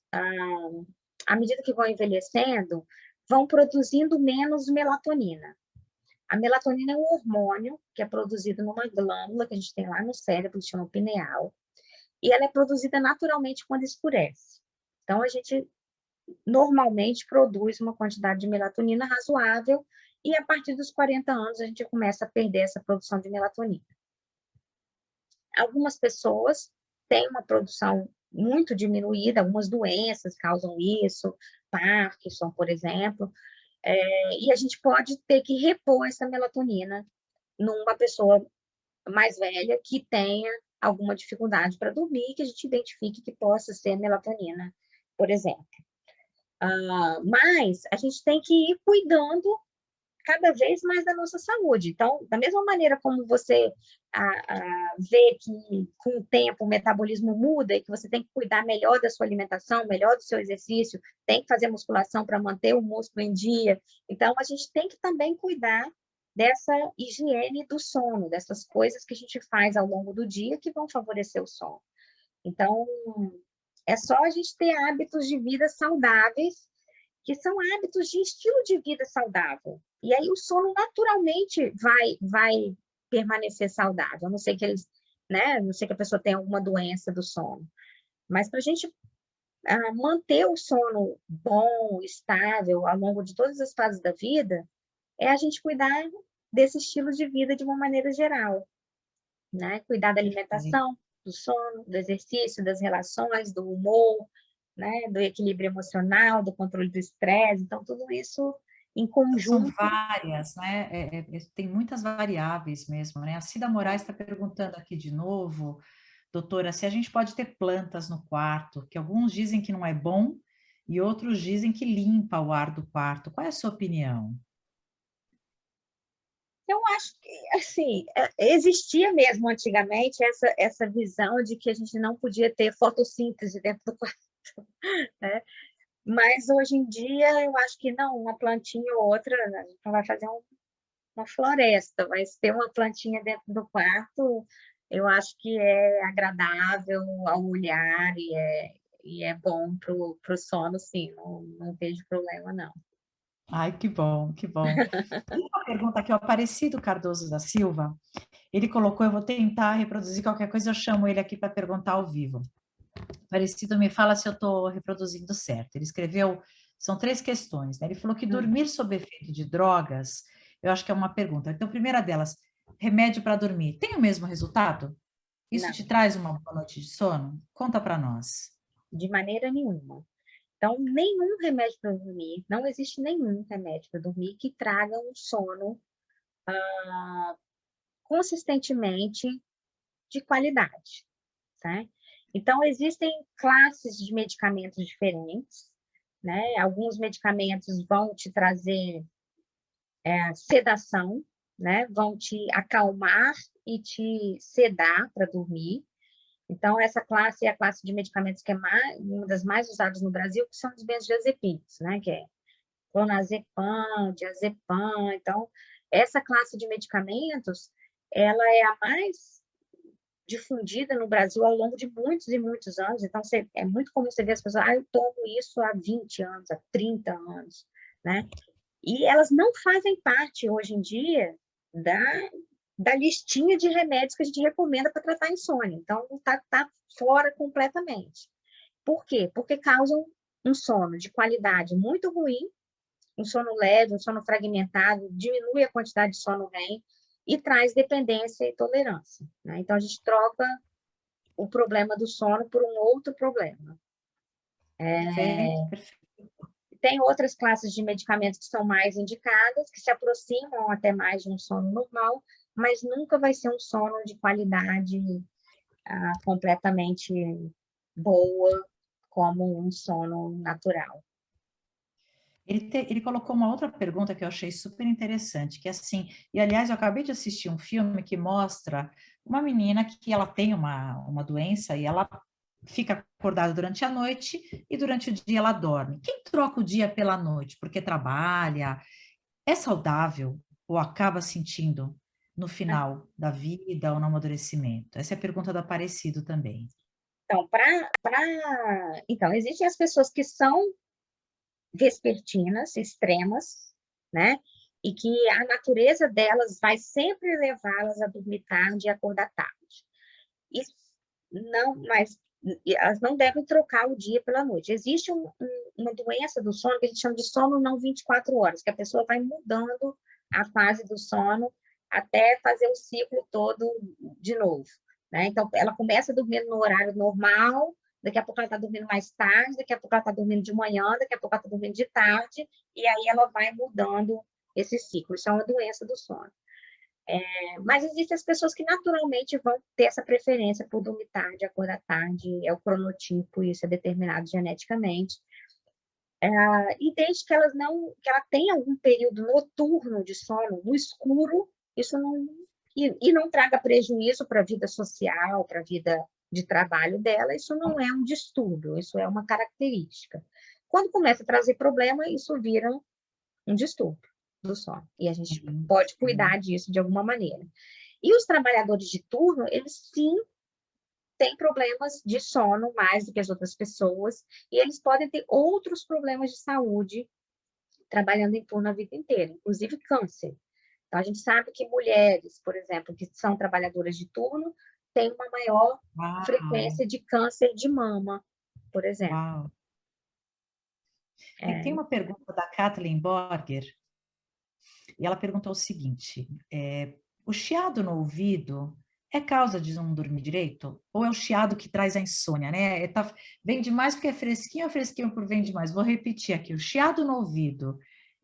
[SPEAKER 2] à medida que vão envelhecendo, vão produzindo menos melatonina. A melatonina é um hormônio que é produzido numa glândula que a gente tem lá no cérebro, que chama pineal, e ela é produzida naturalmente quando escurece. Então, a gente normalmente produz uma quantidade de melatonina razoável, e a partir dos 40 anos a gente começa a perder essa produção de melatonina. Algumas pessoas têm uma produção muito diminuída, algumas doenças causam isso, Parkinson, por exemplo, e a gente pode ter que repor essa melatonina numa pessoa mais velha que tenha alguma dificuldade para dormir, que a gente identifique que possa ser melatonina, por exemplo. Mas a gente tem que ir cuidando cada vez mais da nossa saúde. Então, da mesma maneira como você vê que com o tempo o metabolismo muda e que você tem que cuidar melhor da sua alimentação, melhor do seu exercício, tem que fazer musculação para manter o músculo em dia. Então, a gente tem que também cuidar dessa higiene do sono, dessas coisas que a gente faz ao longo do dia que vão favorecer o sono. Então, é só a gente ter hábitos de vida saudáveis, que são hábitos de estilo de vida saudável. E aí o sono naturalmente vai permanecer saudável, a não ser que eles, né, a não ser que a pessoa tenha alguma doença do sono. Mas para a gente manter o sono bom, estável, ao longo de todas as fases da vida, é a gente cuidar desse estilo de vida de uma maneira geral, né? Cuidar da alimentação, do sono, do exercício, das relações, do humor, né? Do equilíbrio emocional, do controle do estresse. Então, tudo isso em
[SPEAKER 1] São
[SPEAKER 2] conjunto.
[SPEAKER 1] várias, né? Tem muitas variáveis mesmo, né? A Cida Moraes está perguntando aqui de novo, doutora, se a gente pode ter plantas no quarto, que alguns dizem que não é bom e outros dizem que limpa o ar do quarto. Qual é a sua opinião?
[SPEAKER 2] Eu acho que, assim, existia mesmo antigamente essa visão de que a gente não podia ter fotossíntese dentro do quarto, né? Mas hoje em dia eu acho que não, uma plantinha ou outra, a gente não vai fazer uma floresta, mas ter uma plantinha dentro do quarto, eu acho que é agradável ao olhar e é bom para o sono, sim, não vejo problema, não.
[SPEAKER 1] Ai, que bom, que bom. Tem uma pergunta aqui, o Aparecido Cardoso da Silva, ele colocou, eu vou tentar reproduzir qualquer coisa, eu chamo ele aqui para perguntar ao vivo. Aparecido, me fala se eu estou reproduzindo certo. Ele escreveu, são 3 questões, né? Ele falou que dormir sob efeito de drogas, eu acho que é uma pergunta. Então, primeira delas, remédio para dormir, tem o mesmo resultado? Isso te
[SPEAKER 2] Não,
[SPEAKER 1] traz uma boa noite de sono? Conta para nós.
[SPEAKER 2] de maneira nenhuma. Então, nenhum remédio para dormir, não existe nenhum remédio para dormir que traga um sono consistentemente de qualidade, tá? Então, existem classes de medicamentos diferentes, né? Alguns medicamentos vão te trazer sedação, né? Vão te acalmar e te sedar para dormir. Então, essa classe é a classe de medicamentos que é uma das mais usadas no Brasil, que são os benzodiazepinas, né? Que é clonazepam, diazepam. Então, essa classe de medicamentos, ela é a mais difundida no Brasil ao longo de muitos e muitos anos. Então, é muito comum você ver as pessoas, eu tomo isso há 20 anos, há 30 anos, né? E elas não fazem parte, hoje em dia, da listinha de remédios que a gente recomenda para tratar a insônia. Então, tá fora completamente. Por quê? Porque causam um sono de qualidade muito ruim, um sono leve, um sono fragmentado, diminui a quantidade de sono REM e traz dependência e tolerância, né? Então, a gente troca o problema do sono por um outro problema.
[SPEAKER 1] Perfeito, perfeito.
[SPEAKER 2] Tem outras classes de medicamentos que são mais indicadas, que se aproximam até mais de um sono normal, mas nunca vai ser um sono de qualidade completamente boa, como um sono natural.
[SPEAKER 1] Ele colocou uma outra pergunta que eu achei super interessante, que é assim, e aliás, eu acabei de assistir um filme que mostra uma menina que ela tem uma doença e ela fica acordada durante a noite e durante o dia ela dorme. Quem troca o dia pela noite porque trabalha, é saudável ou acaba sentindo no final da vida ou no amadurecimento? Essa é a pergunta do Aparecido também.
[SPEAKER 2] Então, então, existem as pessoas que são vespertinas, extremas, né? E que a natureza delas vai sempre levá-las a dormir tarde e acordar tarde. Isso não, mas elas não devem trocar o dia pela noite. Existe uma doença do sono que a gente chama de sono não 24 horas, que a pessoa vai mudando a fase do sono até fazer o ciclo todo de novo, né? Então, ela começa dormindo no horário normal, daqui a pouco ela está dormindo mais tarde, daqui a pouco ela está dormindo de manhã, daqui a pouco ela está dormindo de tarde, e aí ela vai mudando esse ciclo. Isso é uma doença do sono. Mas existem as pessoas que naturalmente vão ter essa preferência por dormir tarde, acordar tarde, é o cronotipo, isso é determinado geneticamente. E desde que que ela tenha algum período noturno de sono, no escuro, isso não, e não traga prejuízo para a vida social, para a vida de trabalho dela, isso não é um distúrbio, isso é uma característica. Quando começa a trazer problema, isso vira um distúrbio do sono. E a gente pode cuidar disso de alguma maneira. E os trabalhadores de turno, eles sim têm problemas de sono mais do que as outras pessoas, e eles podem ter outros problemas de saúde trabalhando em turno a vida inteira, inclusive câncer. Então, a gente sabe que mulheres, por exemplo, que são trabalhadoras de turno, têm uma maior
[SPEAKER 1] Uau,
[SPEAKER 2] frequência de câncer de mama, por exemplo.
[SPEAKER 1] uau. Tem
[SPEAKER 2] É,
[SPEAKER 1] uma pergunta da Kathleen Borger, e ela perguntou o seguinte: o chiado no ouvido é causa de não dormir direito? Ou é o chiado que traz a insônia, né? Vem demais porque é fresquinho ou fresquinho por vem demais? Vou repetir aqui: o chiado no ouvido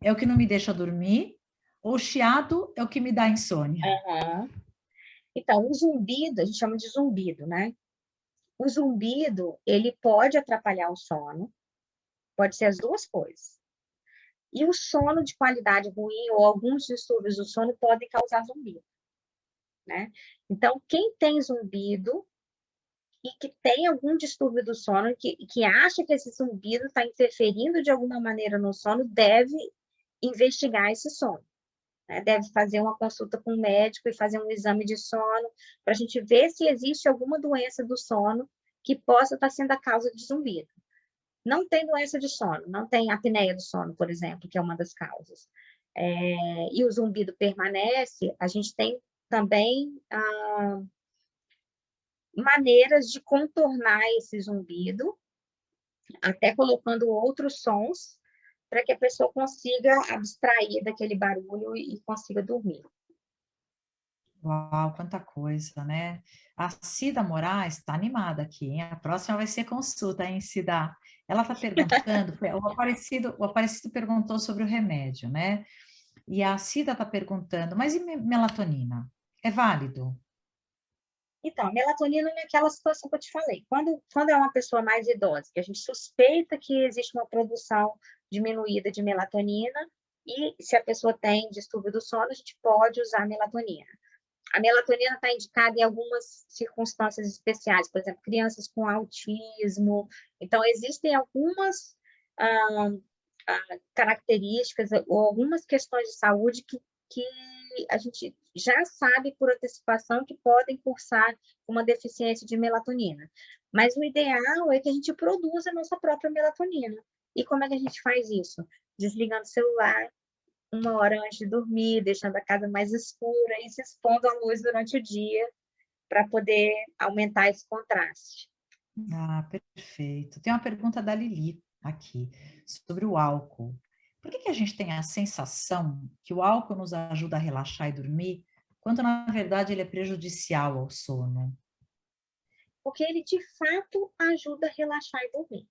[SPEAKER 1] é o que não me deixa dormir, ou o chiado é o que me dá insônia?
[SPEAKER 2] Aham. Então, o zumbido, a gente chama de zumbido, né? O zumbido, ele pode atrapalhar o sono, pode ser as duas coisas. E o sono de qualidade ruim ou alguns distúrbios do sono podem causar zumbido, né? Então, quem tem zumbido e que tem algum distúrbio do sono, que acha que esse zumbido está interferindo de alguma maneira no sono, deve investigar esse sono, né? Deve fazer uma consulta com o médico e fazer um exame de sono, para a gente ver se existe alguma doença do sono que possa estar sendo a causa de zumbido. Não tem doença de sono, não tem apneia do sono, por exemplo, que é uma das causas. E o zumbido permanece, a gente tem também maneiras de contornar esse zumbido, até colocando outros sons, para que a pessoa consiga abstrair daquele barulho e consiga dormir.
[SPEAKER 1] Uau, quanta coisa, né? A Cida Moraes está animada aqui, hein? A próxima vai ser consulta, hein, Cida? Ela está perguntando, o Aparecido perguntou sobre o remédio, né? E a Cida está perguntando, mas e melatonina? É válido?
[SPEAKER 2] Então, a melatonina é aquela situação que eu te falei. Quando é uma pessoa mais idosa, que a gente suspeita que existe uma produção diminuída de melatonina, e se a pessoa tem distúrbio do sono, a gente pode usar melatonina. A melatonina está indicada em algumas circunstâncias especiais, por exemplo, crianças com autismo. Então, existem algumas ah, características ou algumas questões de saúde que a gente já sabe por antecipação que podem cursar uma deficiência de melatonina. Mas o ideal é que a gente produza a nossa própria melatonina. E como é que a gente faz isso? Desligando o celular 1 hora antes de dormir, deixando a casa mais escura e se expondo à luz durante o dia para poder aumentar esse contraste.
[SPEAKER 1] Ah, perfeito. Tem uma pergunta da Lili aqui sobre o álcool. Por que que a gente tem a sensação que o álcool nos ajuda a relaxar e dormir, quando na verdade ele é prejudicial ao sono?
[SPEAKER 2] Porque ele, de fato, ajuda a relaxar e dormir,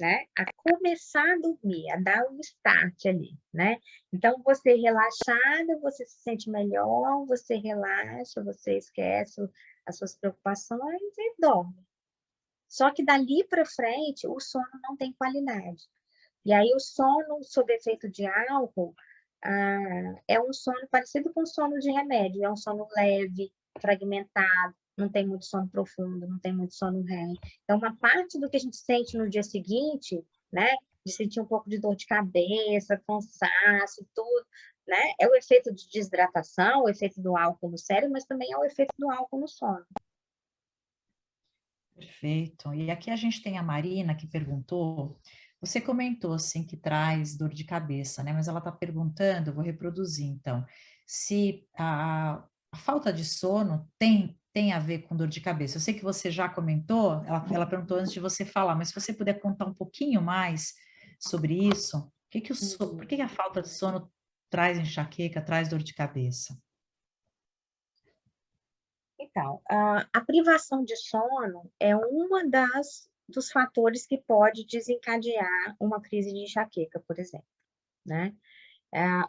[SPEAKER 2] né? A começar a dormir, a dar um start ali, né? Então, você relaxada, você se sente melhor, você relaxa, você esquece as suas preocupações e dorme. Só que dali para frente, o sono não tem qualidade. E aí o sono sob efeito de álcool é um sono parecido com o sono de remédio, é um sono leve, fragmentado, não tem muito sono profundo, não tem muito sono REM. Então, uma parte do que a gente sente no dia seguinte, né, de sentir um pouco de dor de cabeça, cansaço, tudo, né, é o efeito de desidratação, o efeito do álcool no cérebro, mas também é o efeito do álcool no sono.
[SPEAKER 1] Perfeito. E aqui a gente tem a Marina que perguntou. Você comentou assim que traz dor de cabeça, né? Mas ela está perguntando, eu vou reproduzir então, se a falta de sono tem a ver com dor de cabeça. Eu sei que você já comentou, ela perguntou antes de você falar, mas se você puder contar um pouquinho mais sobre isso, por que que a falta de sono traz enxaqueca, traz dor de cabeça?
[SPEAKER 2] Então, a privação de sono é uma dos fatores que pode desencadear uma crise de enxaqueca, por exemplo, né?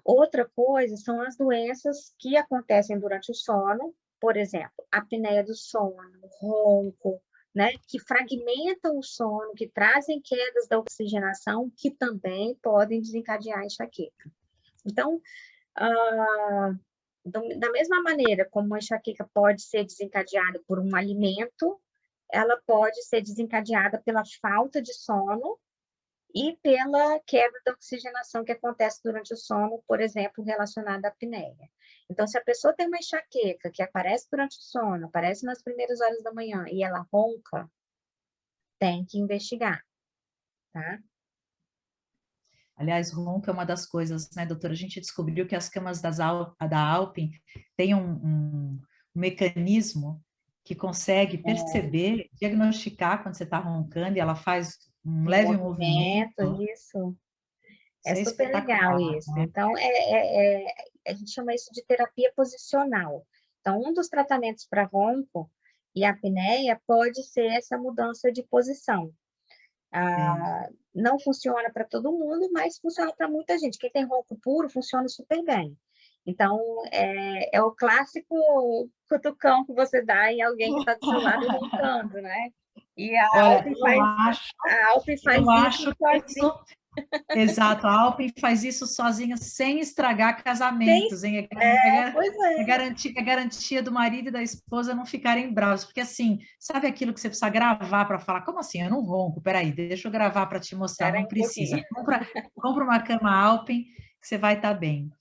[SPEAKER 2] Outra coisa são as doenças que acontecem durante o sono, por exemplo, apneia do sono, ronco, né? Que fragmentam o sono, que trazem quedas da oxigenação, que também podem desencadear enxaqueca. Então, ah, da mesma maneira como a enxaqueca pode ser desencadeada por um alimento, ela pode ser desencadeada pela falta de sono e pela queda da oxigenação que acontece durante o sono, por exemplo, relacionada à apneia. Então, se a pessoa tem uma enxaqueca que aparece durante o sono, aparece nas primeiras horas da manhã e ela ronca, tem que investigar, tá?
[SPEAKER 1] Aliás, ronco é uma das coisas, né, doutora? A gente descobriu que as camas da Alpine têm um mecanismo que consegue perceber, diagnosticar quando você está roncando e ela faz um
[SPEAKER 2] Um
[SPEAKER 1] leve
[SPEAKER 2] movimento,
[SPEAKER 1] movimento.
[SPEAKER 2] isso. É
[SPEAKER 1] Isso é
[SPEAKER 2] super legal
[SPEAKER 1] espetacular,
[SPEAKER 2] isso.
[SPEAKER 1] né?
[SPEAKER 2] Então, a gente chama isso de terapia posicional. Então, um dos tratamentos para ronco e apneia pode ser essa mudança de posição. Não funciona para todo mundo, mas funciona para muita gente. Quem tem ronco puro funciona super bem. Então, é o clássico cutucão que você dá em alguém que está do seu lado roncando, né? E
[SPEAKER 1] Olha,
[SPEAKER 2] A Alpe faz
[SPEAKER 1] eu
[SPEAKER 2] isso
[SPEAKER 1] acho que
[SPEAKER 2] sozinha.
[SPEAKER 1] isso, exato, a Alpen faz isso sozinha, sem estragar casamentos, hein?
[SPEAKER 2] Pois é.
[SPEAKER 1] É garantia do marido e da esposa não ficarem bravos, porque assim, sabe aquilo que você precisa gravar para falar? Como assim? Eu não ronco, peraí, deixa eu gravar para te mostrar.
[SPEAKER 2] Espera aí
[SPEAKER 1] Não
[SPEAKER 2] um pouquinho.
[SPEAKER 1] precisa. Compra uma cama Alpen, que você vai estar bem.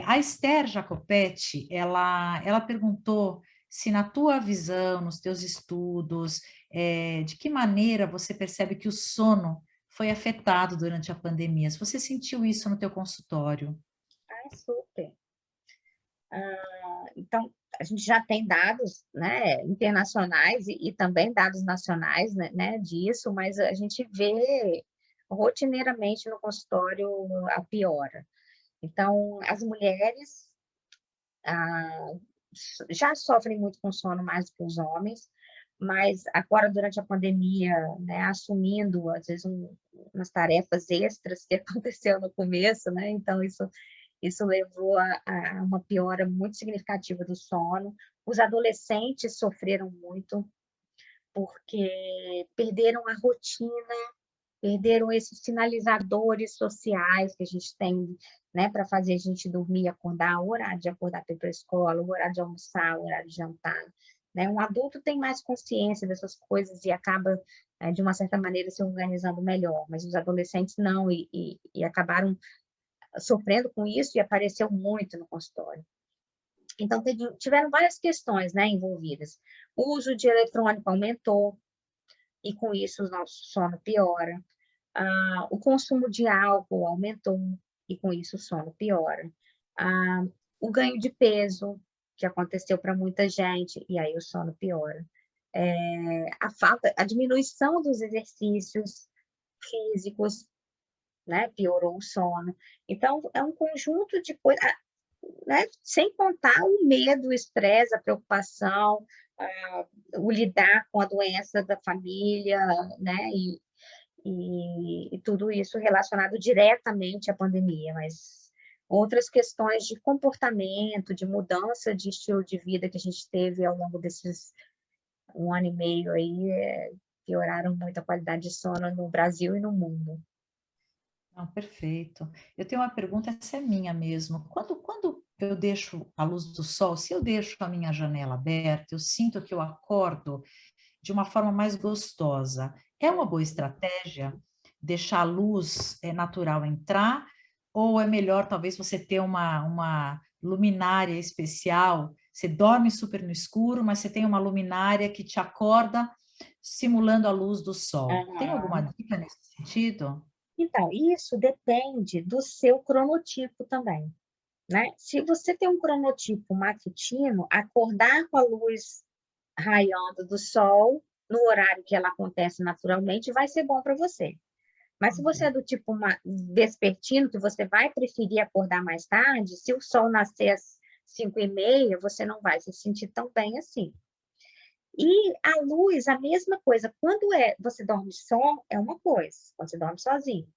[SPEAKER 1] A Esther Jacopetti, ela perguntou se na tua visão, nos teus estudos, de que maneira você percebe que o sono foi afetado durante a pandemia? Se você sentiu isso no teu consultório?
[SPEAKER 2] Super. Então, a gente já tem dados, né, internacionais e também dados nacionais, né, disso, mas a gente vê rotineiramente no consultório a piora. Então, as mulheres ah, já sofrem muito com sono mais do que os homens, mas agora, durante a pandemia, né, assumindo, às vezes, umas tarefas extras que aconteceu no começo, né, então isso levou a uma piora muito significativa do sono. Os adolescentes sofreram muito, porque perderam a rotina, perderam esses sinalizadores sociais que a gente tem, né, para fazer a gente dormir e acordar, o horário de acordar para ir para a escola, o horário de almoçar, o horário de jantar. Né? Um adulto tem mais consciência dessas coisas e acaba, de uma certa maneira, se organizando melhor, mas os adolescentes não, e acabaram sofrendo com isso e apareceu muito no consultório. Então, tiveram várias questões, né, envolvidas. O uso de eletrônico aumentou, e com isso o nosso sono piora. O consumo de álcool aumentou, e com isso o sono piora. O ganho de peso, que aconteceu para muita gente, e aí o sono piora. A diminuição dos exercícios físicos, né, piorou o sono. Então, é um conjunto de coisas, né, sem contar o medo, o estresse, a preocupação, o lidar com a doença da família, né, e tudo isso relacionado diretamente à pandemia, mas outras questões de comportamento, de mudança de estilo de vida que a gente teve ao longo desses 1 ano e meio aí, pioraram muito a qualidade de sono no Brasil e no mundo.
[SPEAKER 1] Não, perfeito. Eu tenho uma pergunta, essa é minha mesmo. Quando eu deixo a luz do sol, se eu deixo a minha janela aberta, eu sinto que eu acordo de uma forma mais gostosa. É uma boa estratégia deixar a luz natural entrar, ou é melhor talvez você ter uma luminária especial? Você dorme super no escuro, mas você tem uma luminária que te acorda simulando a luz do sol. Tem alguma
[SPEAKER 2] Uhum.
[SPEAKER 1] dica nesse sentido?
[SPEAKER 2] Então, isso depende do seu cronotipo também, né? Se você tem um cronotipo matutino, acordar com a luz raiando do sol no horário que ela acontece naturalmente vai ser bom para você. Mas se você é do tipo vespertino, que você vai preferir acordar mais tarde, se o sol nascer às 5h30, você não vai se sentir tão bem assim. E a luz, a mesma coisa. Quando você dorme só, é uma coisa, quando você dorme sozinho.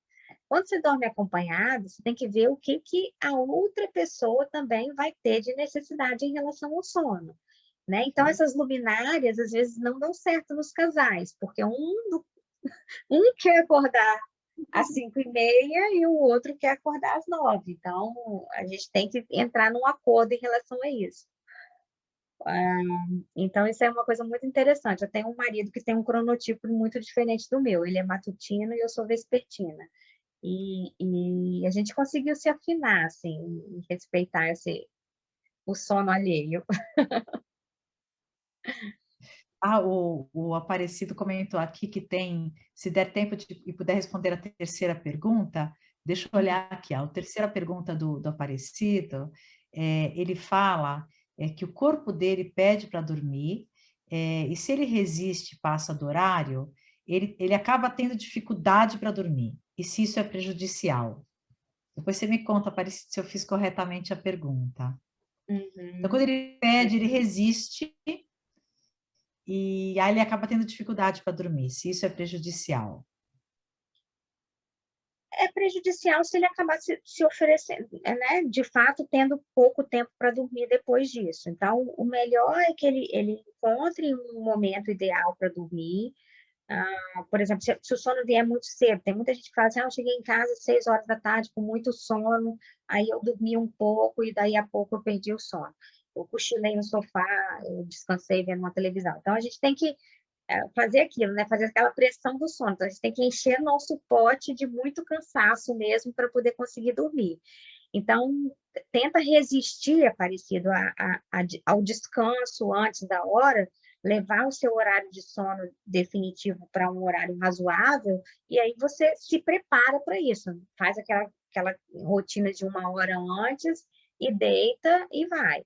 [SPEAKER 2] Quando você dorme acompanhado, você tem que ver o que a outra pessoa também vai ter de necessidade em relação ao sono. Né? Então, essas luminárias, às vezes, não dão certo nos casais, porque um quer acordar às 5h30 e o outro quer acordar às 9h. Então, a gente tem que entrar num acordo em relação a isso. Então, isso é uma coisa muito interessante. Eu tenho um marido que tem um cronotipo muito diferente do meu. Ele é matutino e eu sou vespertina. E a gente conseguiu se afinar, assim, e respeitar o sono alheio.
[SPEAKER 1] O Aparecido comentou aqui que tem, se der tempo e puder responder a terceira pergunta, deixa eu olhar aqui, a terceira pergunta do Aparecido, ele fala que o corpo dele pede para dormir, e se ele resiste e passa do horário, ele acaba tendo dificuldade para dormir, e se isso é prejudicial. Depois você me conta, Aparecido, se eu fiz corretamente a pergunta. Então,
[SPEAKER 2] Uhum.
[SPEAKER 1] quando ele pede, ele resiste, e aí ele acaba tendo dificuldade para dormir, se isso é prejudicial.
[SPEAKER 2] É prejudicial se ele acabar se oferecendo, né? De fato, tendo pouco tempo para dormir depois disso. Então, o melhor é que ele encontre um momento ideal para dormir. Por exemplo, se o sono vier muito cedo, tem muita gente que fala assim, eu cheguei em casa às 6 horas da tarde com muito sono, aí eu dormi um pouco e daí a pouco eu perdi o sono. Eu cochilei no sofá, eu descansei vendo uma televisão. Então, a gente tem que fazer aquilo, né? Fazer aquela pressão do sono. Então, a gente tem que encher nosso pote de muito cansaço mesmo para poder conseguir dormir. Então, tenta resistir, Aparecido, ao descanso antes da hora, levar o seu horário de sono definitivo para um horário razoável, e aí você se prepara para isso. Faz aquela rotina de 1 hora antes e deita e vai,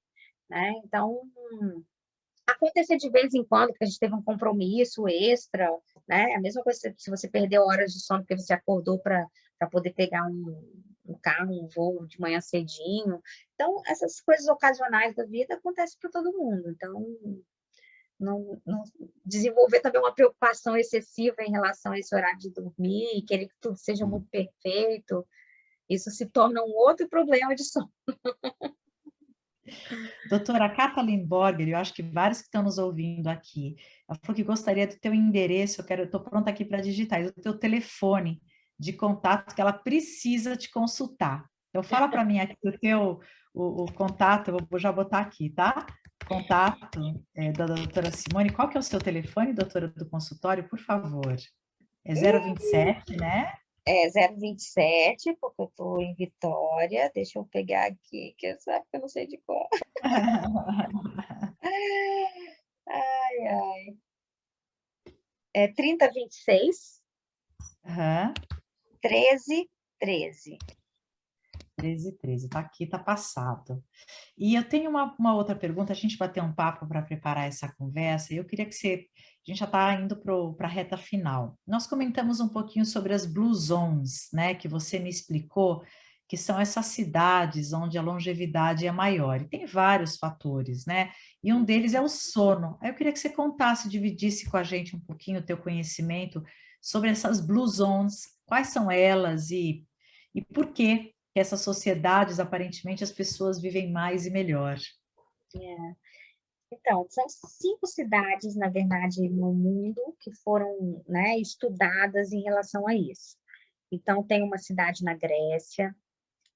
[SPEAKER 2] né? Então, acontecer de vez em quando, que a gente teve um compromisso extra, né? A mesma coisa se você perdeu horas de sono porque você acordou para poder pegar um carro, um voo de manhã cedinho. Então, essas coisas ocasionais da vida acontecem para todo mundo. Então, não desenvolver também uma preocupação excessiva em relação a esse horário de dormir, e querer que tudo seja muito perfeito, isso se torna um outro problema de sono.
[SPEAKER 1] Doutora Kathleen Borger, eu acho que vários que estão nos ouvindo aqui, ela falou que gostaria do teu endereço, eu estou pronta aqui para digitar, e do teu telefone de contato, que ela precisa te consultar. Então, fala para mim aqui o contato, eu vou já botar aqui, tá? Contato da doutora Simone. Qual que é o seu telefone, doutora do consultório, por favor? É 027, né?
[SPEAKER 2] É 027, porque eu estou em Vitória. Deixa eu pegar aqui, que eu não sei de qual. Ai, ai. É 3026
[SPEAKER 1] Aham.
[SPEAKER 2] 1313.
[SPEAKER 1] 13, tá aqui, tá passado. E eu tenho uma outra pergunta, a gente bateu um papo para preparar essa conversa, e eu queria que você, a gente já está indo para a reta final. Nós comentamos um pouquinho sobre as Blue Zones, né, que você me explicou, que são essas cidades onde a longevidade é maior, e tem vários fatores, né, e um deles é o sono. Aí eu queria que você contasse, dividisse com a gente um pouquinho o teu conhecimento sobre essas Blue Zones, quais são elas e por que essas sociedades, aparentemente, as pessoas vivem mais e melhor.
[SPEAKER 2] Então, são 5 cidades, na verdade, no mundo que foram, né, estudadas em relação a isso. Então, tem uma cidade na Grécia,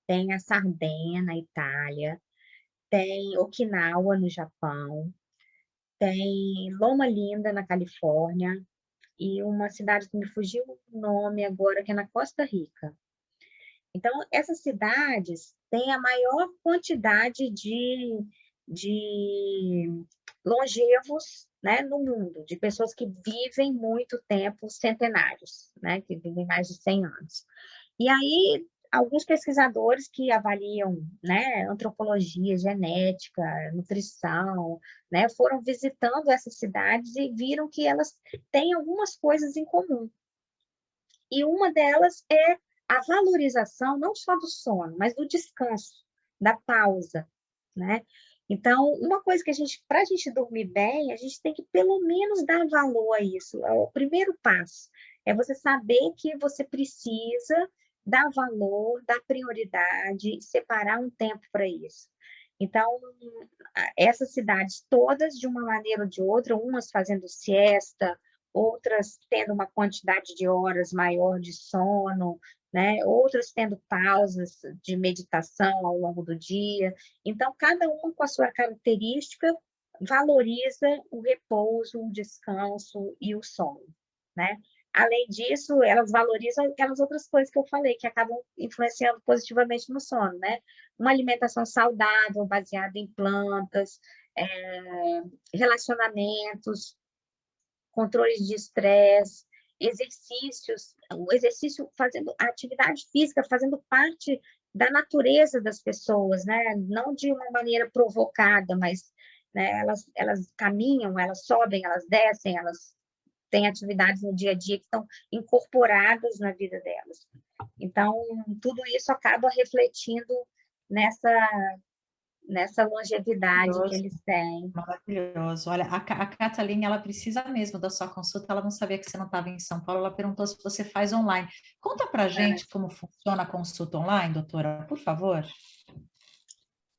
[SPEAKER 2] tem a Sardenha, na Itália, tem Okinawa, no Japão, tem Loma Linda, na Califórnia, e uma cidade que me fugiu o nome agora, que é na Costa Rica. Então, essas cidades têm a maior quantidade de longevos, né, no mundo, de pessoas que vivem muito tempo, centenários, né, que vivem mais de 100 anos. E aí, alguns pesquisadores que avaliam, né, antropologia, genética, nutrição, né, foram visitando essas cidades e viram que elas têm algumas coisas em comum. E uma delas é a valorização não só do sono, mas do descanso, da pausa, né? Então, uma coisa que para a gente dormir bem, a gente tem que pelo menos dar valor a isso. É o primeiro passo. É você saber que você precisa dar valor, dar prioridade, separar um tempo para isso. Então, essas cidades todas, de uma maneira ou de outra, umas fazendo siesta, outras tendo uma quantidade de horas maior de sono, né? Outras tendo pausas de meditação ao longo do dia. Então, cada uma com a sua característica valoriza o repouso, o descanso e o sono, né? Além disso, elas valorizam aquelas outras coisas que eu falei, que acabam influenciando positivamente no sono, né? Uma alimentação saudável, baseada em plantas, relacionamentos, controles de estresse, exercícios, o exercício fazendo a atividade física fazendo parte da natureza das pessoas, né? Não de uma maneira provocada, mas, né, elas caminham, elas sobem, elas descem, elas têm atividades no dia a dia que estão incorporadas na vida delas. Então, tudo isso acaba refletindo nessa nessa longevidade que eles têm.
[SPEAKER 1] Maravilhoso. Olha, a Kathleen, ela precisa mesmo da sua consulta, ela não sabia que você não estava em São Paulo, ela perguntou se você faz online. Conta pra gente como funciona a consulta online, doutora, por favor.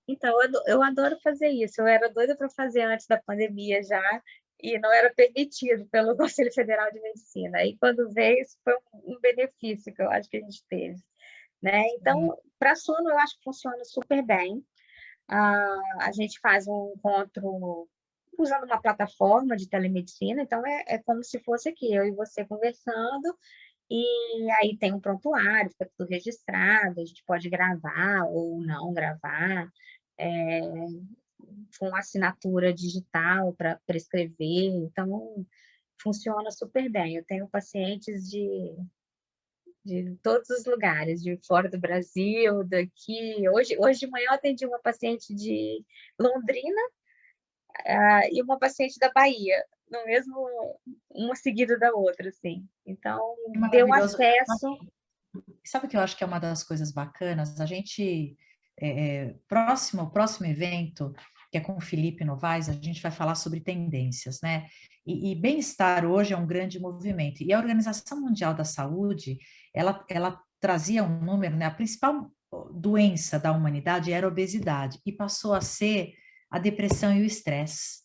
[SPEAKER 2] Então, eu adoro fazer isso. Eu era doida para fazer antes da pandemia já, e não era permitido pelo Conselho Federal de Medicina. Aí, quando veio, isso foi um benefício que eu acho que a gente teve, né?
[SPEAKER 1] Sim.
[SPEAKER 2] Então, para sono, eu acho que funciona super bem. A gente faz um encontro usando uma plataforma de telemedicina, então é como se fosse aqui, eu e você conversando, e aí tem um prontuário, fica tudo registrado, a gente pode gravar ou não gravar, é, com assinatura digital para prescrever, então funciona super bem. Eu tenho pacientes de todos os lugares, de fora do Brasil, daqui. Hoje de manhã eu atendi uma paciente de Londrina, e uma paciente da Bahia, no mesmo, uma seguida da outra, assim. Então,
[SPEAKER 1] Que
[SPEAKER 2] deu
[SPEAKER 1] maravilhoso.
[SPEAKER 2] acesso.
[SPEAKER 1] Sabe o que eu acho que é uma das coisas bacanas? A gente, o próximo evento, que é com o Felipe Novaes, a gente vai falar sobre tendências, né? E bem-estar hoje é um grande movimento. E a Organização Mundial da Saúde, ela trazia um número, né? A principal doença da humanidade era a obesidade, e passou a ser a depressão e o estresse.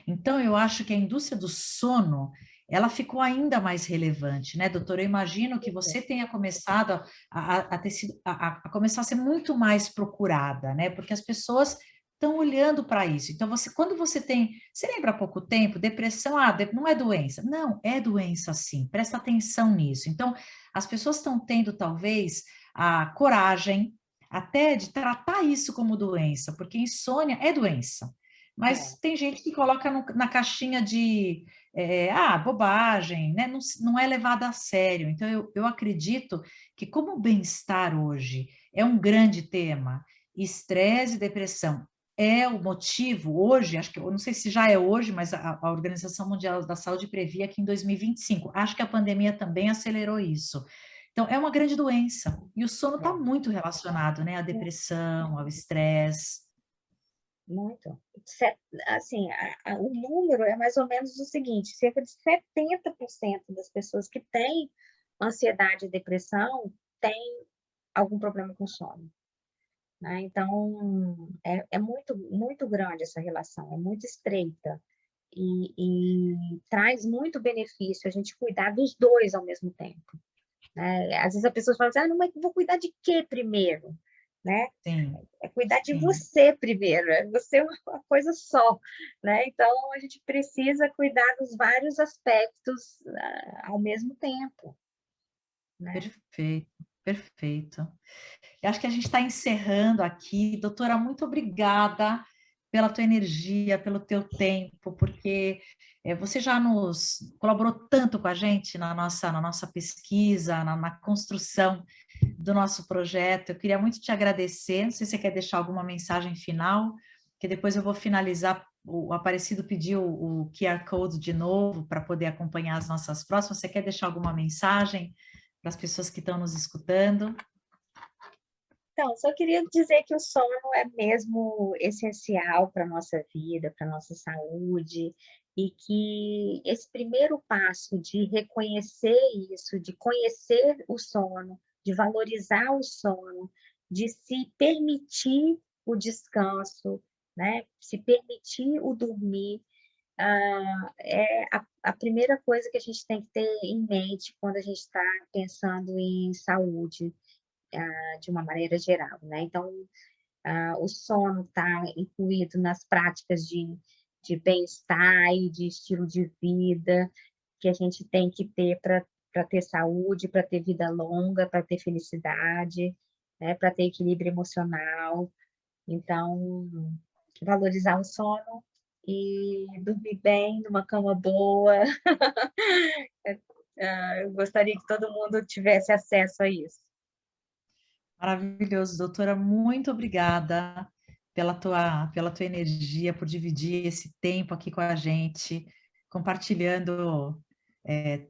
[SPEAKER 1] Então, eu acho que a indústria do sono, ela ficou ainda mais relevante, né, doutora? Eu imagino que você tenha começado a ter sido, a começar a ser muito mais procurada, né? Porque as pessoas estão olhando para isso. Então, quando você tem, você lembra há pouco tempo, depressão, não é doença. Não, é doença sim, presta atenção nisso. Então, as pessoas estão tendo, talvez, a coragem até de tratar isso como doença, porque insônia é doença. Mas tem gente que coloca na caixinha de bobagem, né? Não, não é levada a sério. Então, eu acredito que, como o bem-estar hoje é um grande tema, estresse e depressão é o motivo hoje, acho que eu não sei se já é hoje, mas a Organização Mundial da Saúde previa que em 2025, acho que a pandemia também acelerou isso. Então, é uma grande doença, e o sono está muito relacionado, né, à depressão, ao estresse.
[SPEAKER 2] Muito. Assim, o número é mais ou menos o seguinte: cerca de 70% das pessoas que têm ansiedade e depressão têm algum problema com sono, né? Então, é muito, muito grande essa relação, é muito estreita e traz muito benefício a gente cuidar dos dois ao mesmo tempo, né? Às vezes a pessoa fala assim, mas vou cuidar de quê primeiro, né?
[SPEAKER 1] Sim,
[SPEAKER 2] É cuidar de
[SPEAKER 1] sim.
[SPEAKER 2] você primeiro, é você uma coisa só, né? Então, a gente precisa cuidar dos vários aspectos ao mesmo tempo, né?
[SPEAKER 1] Perfeito, perfeito. Eu acho que a gente está encerrando aqui. Doutora, muito obrigada pela tua energia, pelo teu tempo, porque você já nos colaborou tanto com a gente na nossa pesquisa, na construção do nosso projeto. Eu queria muito te agradecer. Não sei se você quer deixar alguma mensagem final, que depois eu vou finalizar. O Aparecido pediu o QR Code de novo para poder acompanhar as nossas próximas. Você quer deixar alguma mensagem para as pessoas que estão nos escutando?
[SPEAKER 2] Então, só queria dizer que o sono é mesmo essencial para a nossa vida, para a nossa saúde, e que esse primeiro passo de reconhecer isso, de conhecer o sono, de valorizar o sono, de se permitir o descanso, né? Se permitir o dormir, é a primeira coisa que a gente tem que ter em mente quando a gente está pensando em saúde, de uma maneira geral, né? Então, o sono está incluído nas práticas de bem-estar e de estilo de vida que a gente tem que ter para ter saúde, para ter vida longa, para ter felicidade, né? Para ter equilíbrio emocional. Então, valorizar o sono e dormir bem, numa cama boa. Eu gostaria que todo mundo tivesse acesso a isso.
[SPEAKER 1] Maravilhoso, doutora, muito obrigada pela tua energia, por dividir esse tempo aqui com a gente, compartilhando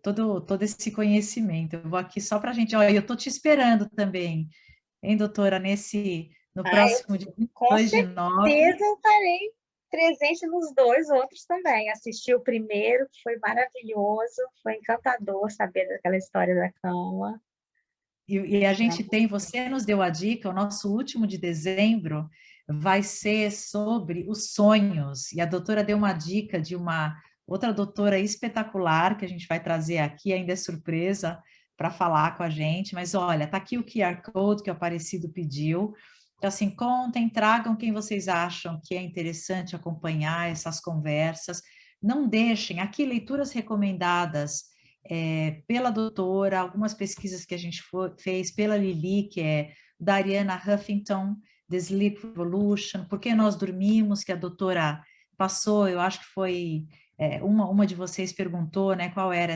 [SPEAKER 1] todo esse conhecimento. Eu vou aqui só para a gente, olha, eu estou te esperando também, hein, doutora, no
[SPEAKER 2] Ah, eu
[SPEAKER 1] próximo dia
[SPEAKER 2] com
[SPEAKER 1] 22/9.
[SPEAKER 2] certeza estarei presente nos dois outros também. Assisti o primeiro, que foi maravilhoso, foi encantador saber daquela história da cama.
[SPEAKER 1] E a gente tem, você nos deu a dica, o nosso último de dezembro vai ser sobre os sonhos. E a doutora deu uma dica de uma outra doutora espetacular que a gente vai trazer aqui, ainda é surpresa para falar com a gente. Mas olha, tá aqui o QR Code que o Aparecido pediu. Então, assim, contem, tragam quem vocês acham que é interessante acompanhar essas conversas. Não deixem aqui leituras recomendadas pela doutora, algumas pesquisas que a gente fez pela Lili, que é da Ariana Huffington, The Sleep Revolution, Por que Nós Dormimos, que a doutora passou, eu acho que foi, uma de vocês perguntou, né, qual era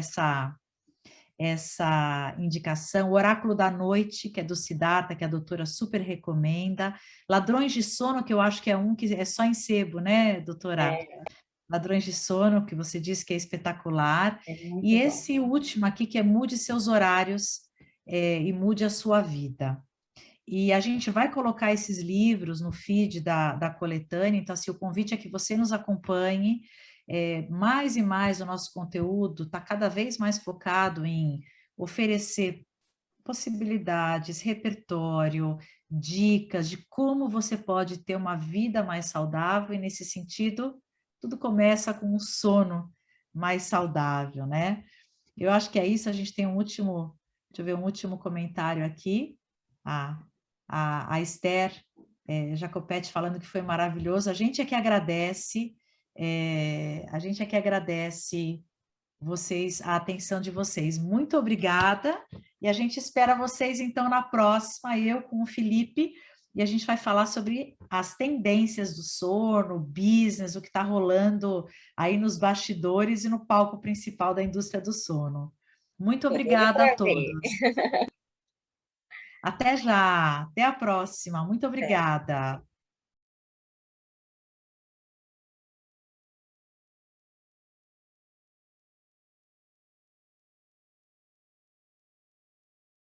[SPEAKER 1] essa indicação, o Oráculo da Noite, que é do Siddhartha, que a doutora super recomenda, Ladrões de Sono, que eu acho que é um que é só em sebo, né, doutora?
[SPEAKER 2] É,
[SPEAKER 1] Ladrões de Sono, que você disse que é espetacular,
[SPEAKER 2] é
[SPEAKER 1] e
[SPEAKER 2] muito bom.
[SPEAKER 1] esse último aqui, que é Mude Seus Horários, e Mude a Sua Vida. E a gente vai colocar esses livros no feed da coletânea, então, assim, o convite é que você nos acompanhe, mais e mais o nosso conteúdo está cada vez mais focado em oferecer possibilidades, repertório, dicas de como você pode ter uma vida mais saudável, e nesse sentido, tudo começa com um sono mais saudável, né? Eu acho que é isso, a gente tem deixa eu ver, um último comentário aqui, a, a Esther Jacopetti falando que foi maravilhoso, a gente é que agradece, a gente é que agradece vocês, a atenção de vocês. Muito obrigada. E a gente espera vocês, então, na próxima, eu com o Felipe, e a gente vai falar sobre as tendências do sono, business, o que está rolando aí nos bastidores e no palco principal da indústria do sono. Muito
[SPEAKER 2] Tô doida
[SPEAKER 1] obrigada a
[SPEAKER 2] para ver.
[SPEAKER 1] todos. Até já, até a próxima. Muito
[SPEAKER 2] É.
[SPEAKER 1] obrigada.